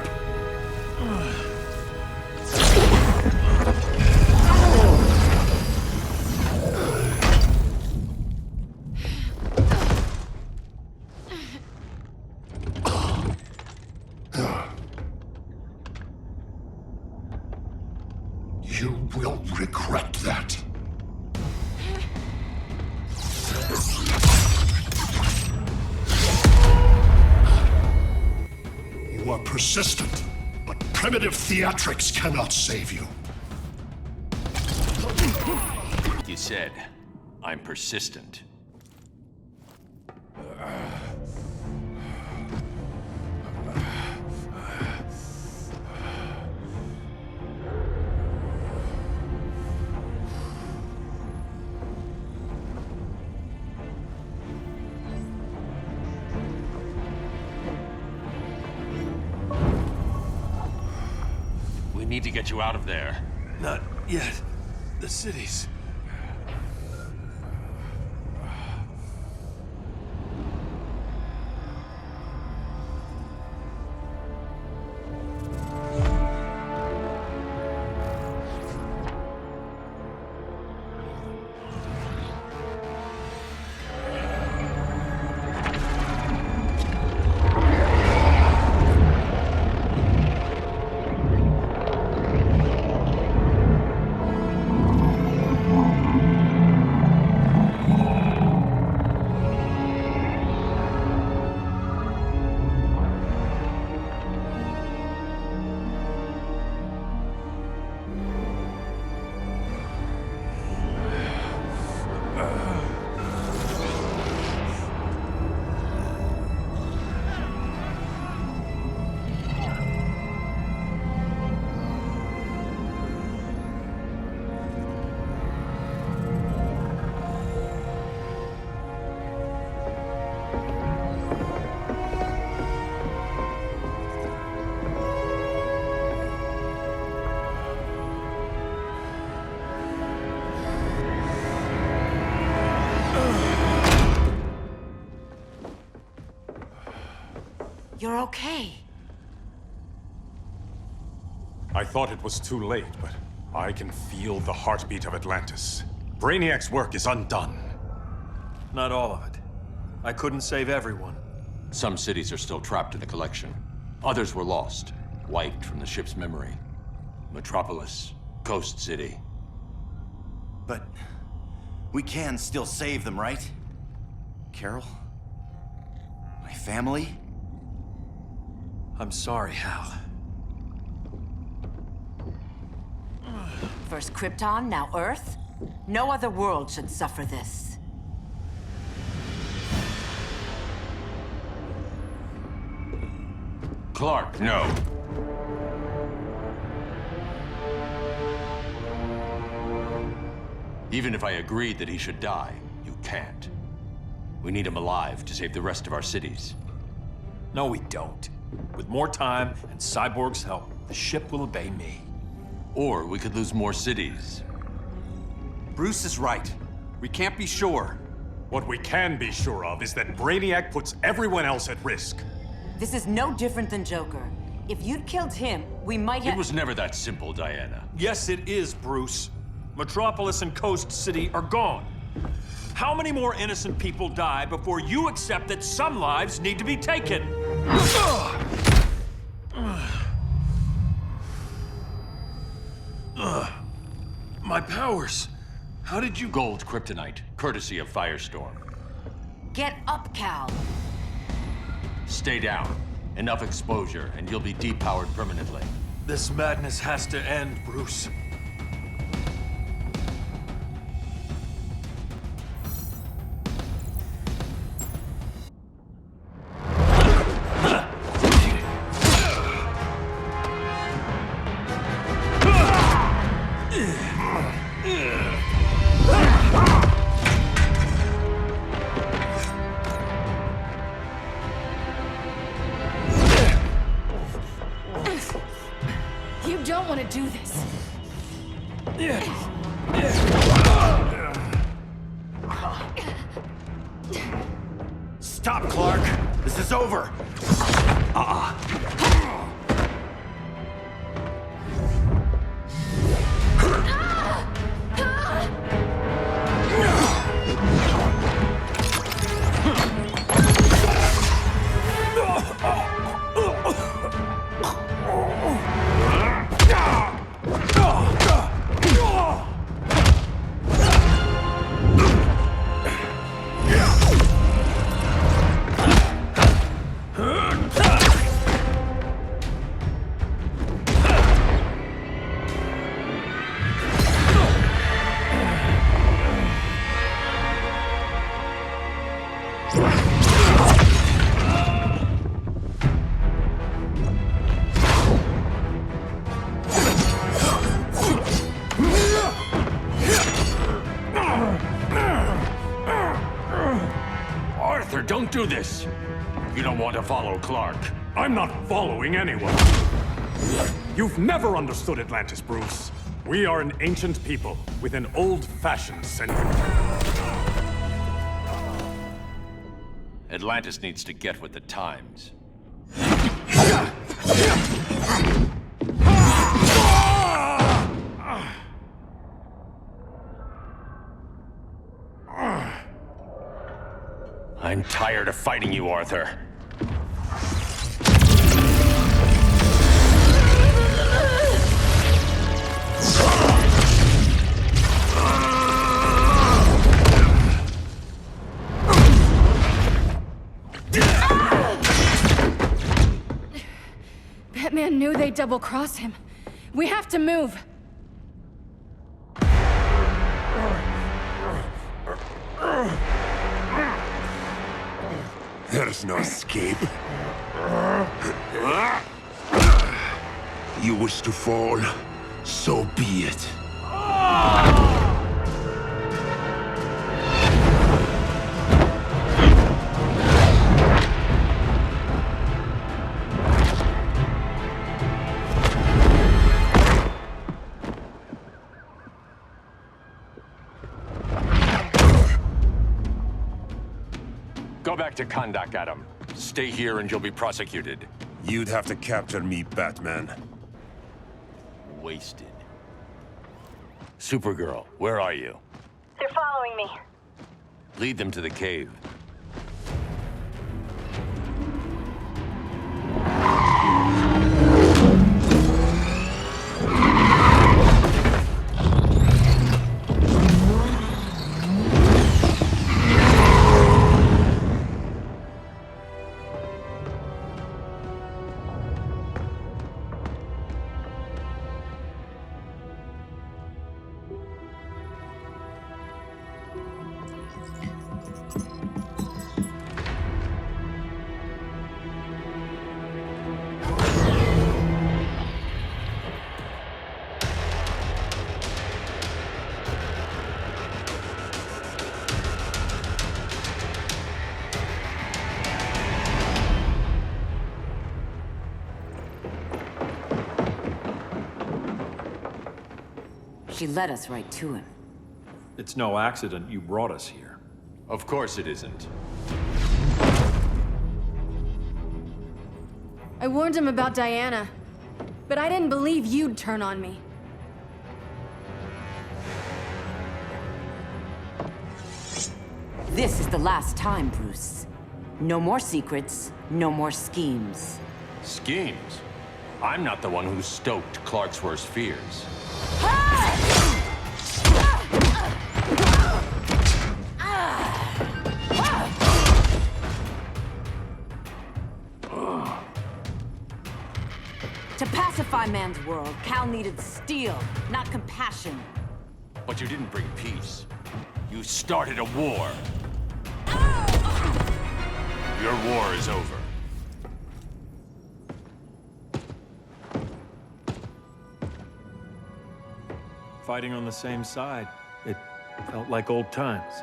You will regret that. You are persistent, but primitive theatrics cannot save you. You said, I'm persistent. We need to get you out of there. Not yet. The city's... You're okay. I thought it was too late, but I can feel the heartbeat of Atlantis. Brainiac's work is undone. Not all of it. I couldn't save everyone. Some cities are still trapped in the collection. Others were lost, wiped from the ship's memory. Metropolis, Coast City. But we can still save them, right? Carol? My family? I'm sorry, Hal. First Krypton, now Earth? No other world should suffer this. Clark, no. Even if I agreed that he should die, you can't. We need him alive to save the rest of our cities. No, we don't. With more time and Cyborg's help, the ship will obey me. Or we could lose more cities. Bruce is right. We can't be sure. What we can be sure of is that Brainiac puts everyone else at risk. This is no different than Joker. If you'd killed him, we might have— It was never that simple, Diana. Yes, it is, Bruce. Metropolis and Coast City are gone. How many more innocent people die before you accept that some lives need to be taken? My powers. How did you— Gold kryptonite, courtesy of Firestorm. Get up, Cal. Stay down. Enough exposure, and you'll be depowered permanently. This madness has to end, Bruce. You don't want to do this. Stop, Clark! This is over! Arthur, don't do this! You don't want to follow Clark. I'm not following anyone. You've never understood Atlantis, Bruce. We are an ancient people with an old-fashioned sentiment. Atlantis needs to get with the times. I'm tired of fighting you, Arthur. Batman knew they'd double-cross him. We have to move. There's no escape. You wish to fall, so be it. Go back to Kahndaq, Adam. Stay here and you'll be prosecuted. You'd have to capture me, Batman. Wasted. Supergirl, where are you? They're following me. Lead them to the cave. She led us right to him. It's no accident you brought us here. Of course it isn't. I warned him about Diana, but I didn't believe you'd turn on me. This is the last time, Bruce. No more secrets, no more schemes. Schemes? I'm not the one who stoked Clark's worst fears. To pacify man's world, Cal needed steel, not compassion. But you didn't bring peace. You started a war. Your war is over. Fighting on the same side, it felt like old times.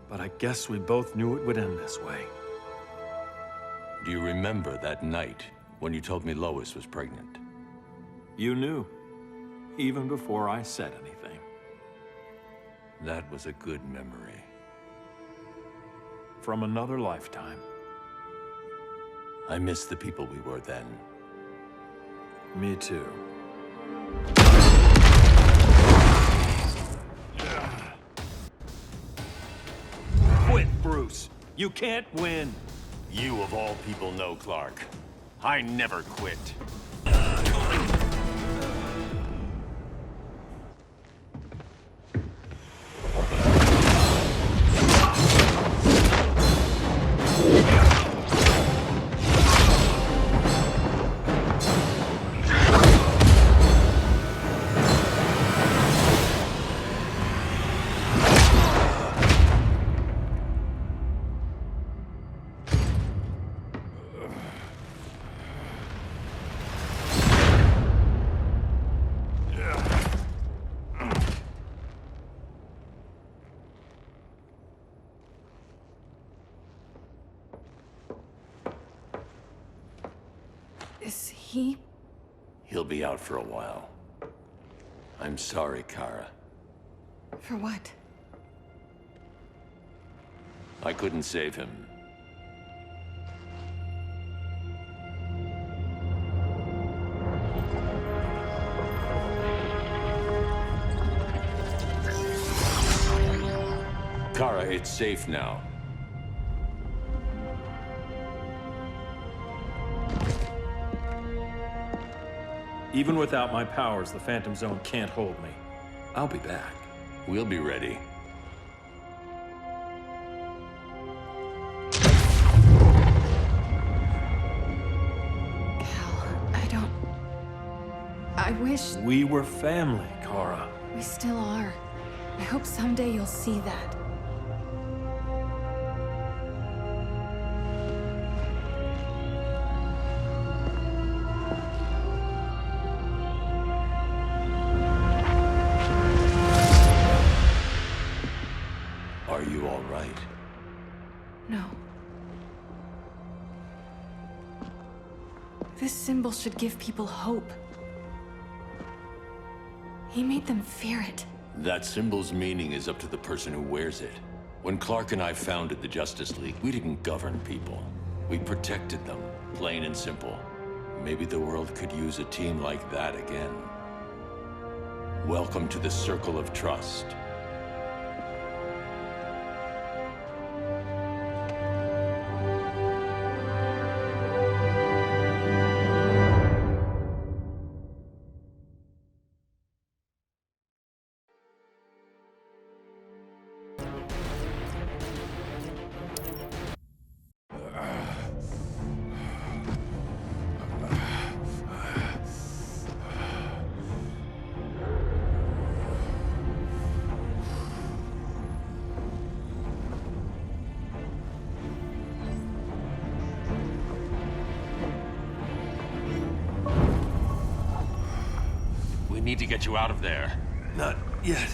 But I guess we both knew it would end this way. Do you remember that night when you told me Lois was pregnant? You knew, even before I said anything. That was a good memory. From another lifetime. I miss the people we were then. Me too. Quit, Bruce. You can't win. You of all people know Clark. I never quit. Is he? He'll be out for a while. I'm sorry, Kara. For what? I couldn't save him. Kara, it's safe now. Even without my powers, the Phantom Zone can't hold me. I'll be back. We'll be ready. I wish... We were family, Kara. We still are. I hope someday you'll see that. Are you all right? No. This symbol should give people hope. He made them fear it. That symbol's meaning is up to the person who wears it. When Clark and I founded the Justice League, we didn't govern people. We protected them, plain and simple. Maybe the world could use a team like that again. Welcome to the Circle of Trust. We need to get you out of there. Not yet.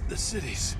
The cities.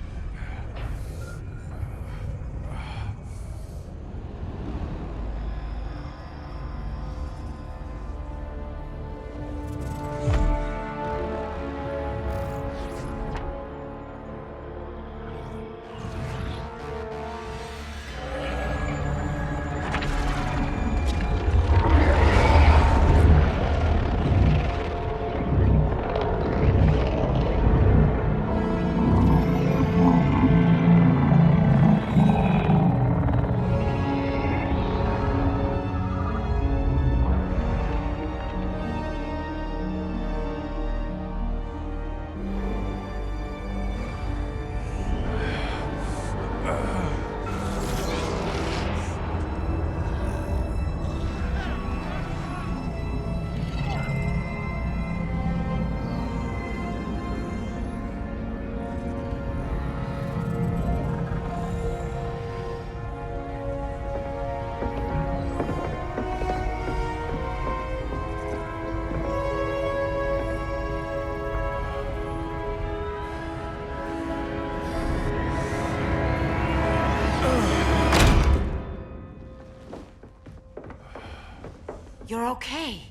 You're okay.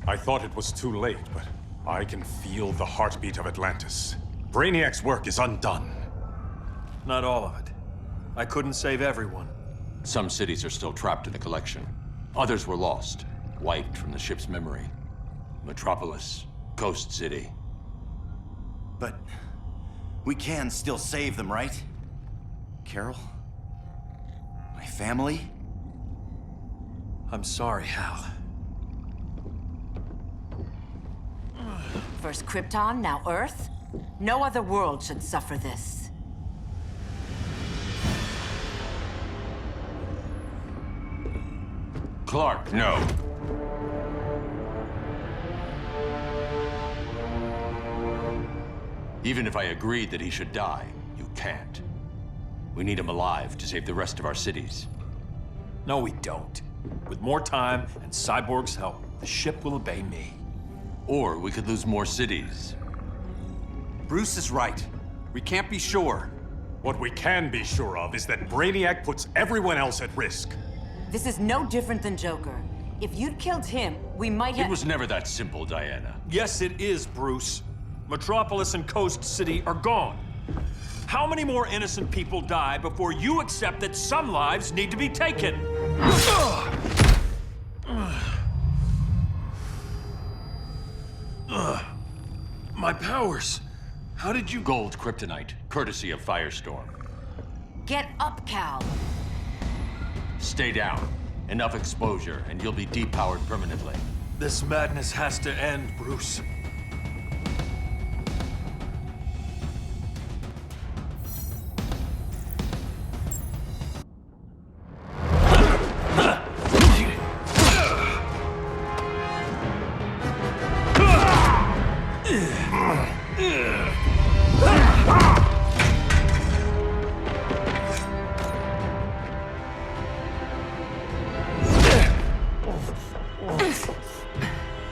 I thought it was too late, but I can feel the heartbeat of Atlantis. Brainiac's work is undone. Not all of it. I couldn't save everyone. Some cities are still trapped in the collection. Others were lost, wiped from the ship's memory. Metropolis, Coast City. But we can still save them, right? Carol? My family? I'm sorry, Hal. First Krypton, now Earth? No other world should suffer this. Clark, no. Even if I agreed that he should die, you can't. We need him alive to save the rest of our cities. No, we don't. With more time and Cyborg's help, the ship will obey me. Or we could lose more cities. Bruce is right. We can't be sure. What we can be sure of is that Brainiac puts everyone else at risk. This is no different than Joker. If you'd killed him, we might have— It was never that simple, Diana. Yes, it is, Bruce. Metropolis and Coast City are gone. How many more innocent people die before you accept that some lives need to be taken? My powers. How did you— Gold kryptonite, courtesy of Firestorm. Get up, Cal. Stay down. Enough exposure, and you'll be depowered permanently. This madness has to end, Bruce.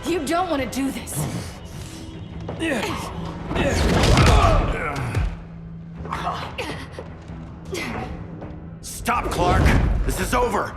You don't want to do this. Stop, Clark! This is over!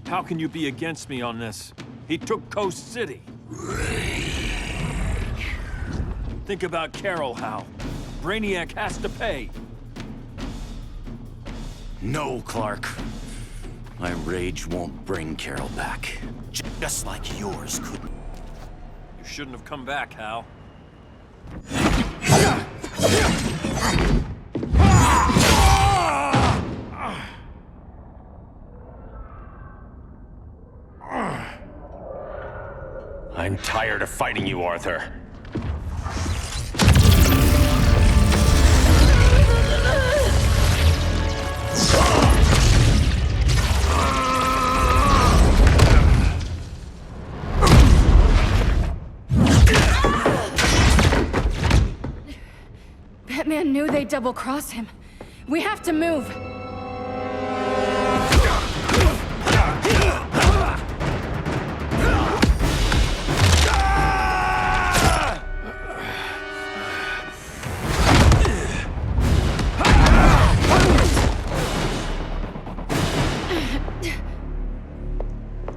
How can you be against me on this? He took Coast City. Think about Carol, Hal. Brainiac has to pay. No, Clark. My rage won't bring Carol back. Just like yours couldn't. You shouldn't have come back, Hal. I'm tired of fighting you, Arthur. Batman knew they'd double-cross him. We have to move.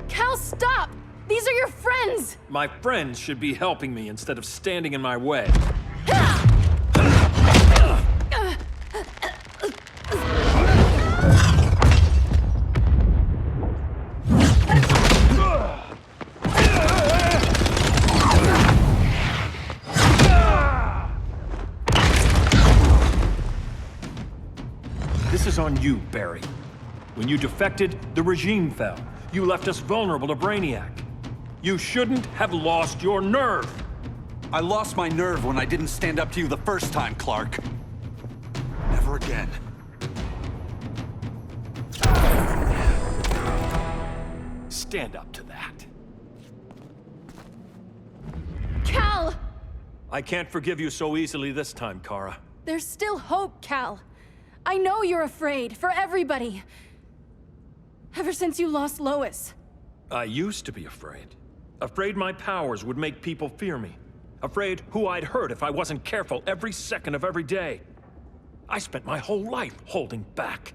Cal, stop! These are your friends! My friends should be helping me instead of standing in my way. you, Barry. When you defected, the regime fell. You left us vulnerable to Brainiac. You shouldn't have lost your nerve. I lost my nerve when I didn't stand up to you the first time, Clark. Never again. Stand up to that. Cal! I can't forgive you so easily this time, Kara. There's still hope, Cal. I know you're afraid, for everybody. Ever since you lost Lois. I used to be afraid. Afraid my powers would make people fear me. Afraid who I'd hurt if I wasn't careful every second of every day. I spent my whole life holding back.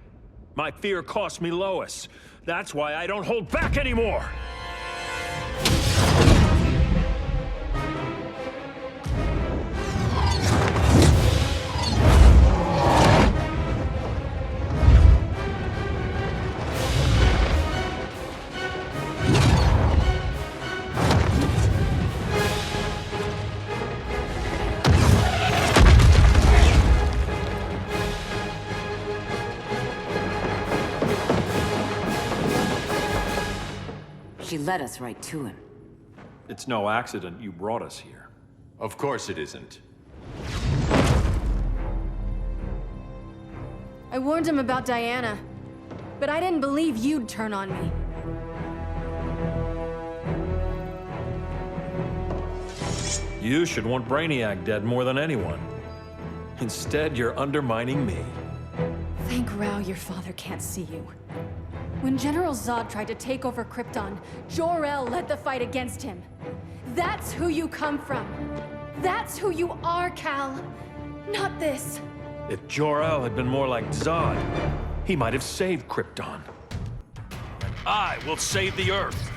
My fear cost me Lois. That's why I don't hold back anymore! She led us right to him. It's no accident you brought us here. Of course it isn't. I warned him about Diana, but I didn't believe you'd turn on me. You should want Brainiac dead more than anyone. Instead, you're undermining me. Thank Rao your father can't see you. When General Zod tried to take over Krypton, Jor-El led the fight against him. That's who you come from. That's who you are, Cal. Not this. If Jor-El had been more like Zod, he might have saved Krypton. And I will save the Earth.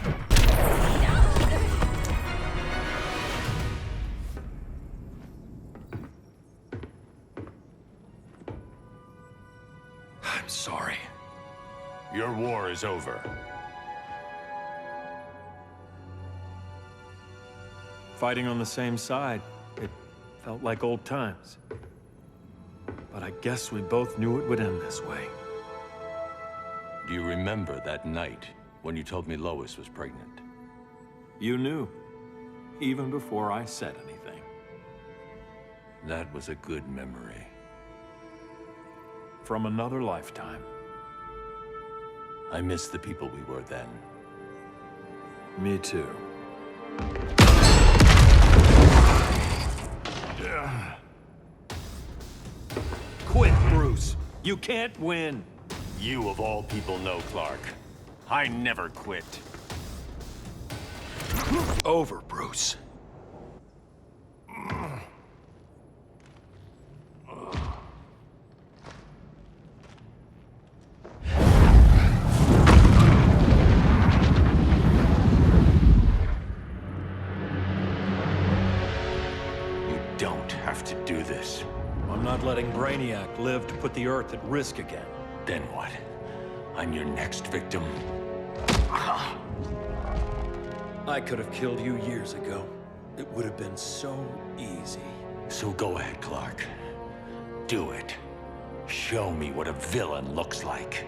I'm sorry. Your war is over. Fighting on the same side, it felt like old times. But I guess we both knew it would end this way. Do you remember that night when you told me Lois was pregnant? You knew, even before I said anything. That was a good memory. From another lifetime. I miss the people we were then. Me too. Quit, Bruce. You can't win. You of all people know, Clark. I never quit. Over, Bruce. I'm not letting Brainiac live to put the Earth at risk again. Then what? I'm your next victim. I could have killed you years ago. It would have been so easy. So go ahead, Clark. Do it. Show me what a villain looks like.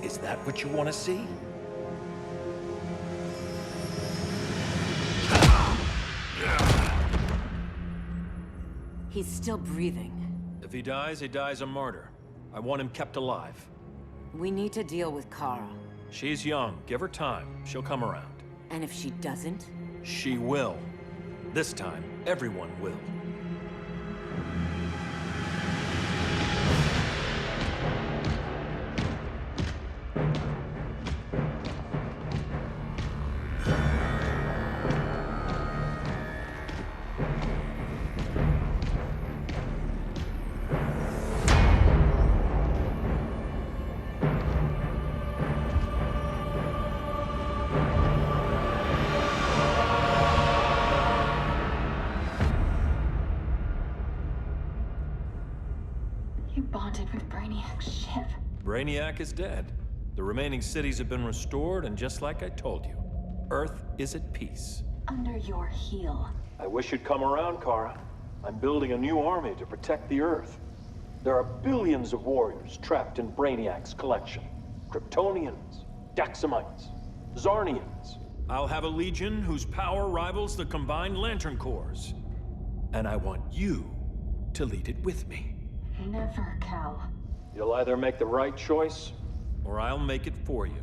Is that what you want to see? He's still breathing. If he dies a martyr. I want him kept alive. We need to deal with Kara. She's young. Give her time. She'll come around. And if she doesn't? She will. This time, everyone will. Bonded with Brainiac's ship. Brainiac is dead. The remaining cities have been restored, and just like I told you, Earth is at peace. Under your heel. I wish you'd come around, Kara. I'm building a new army to protect the Earth. There are billions of warriors trapped in Brainiac's collection. Kryptonians, Daxamites, Zarnians. I'll have a legion whose power rivals the combined Lantern Corps. And I want you to lead it with me. Never, Cal. You'll either make the right choice, or I'll make it for you.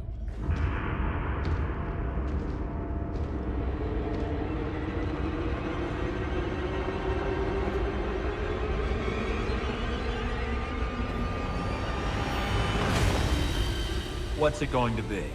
What's it going to be?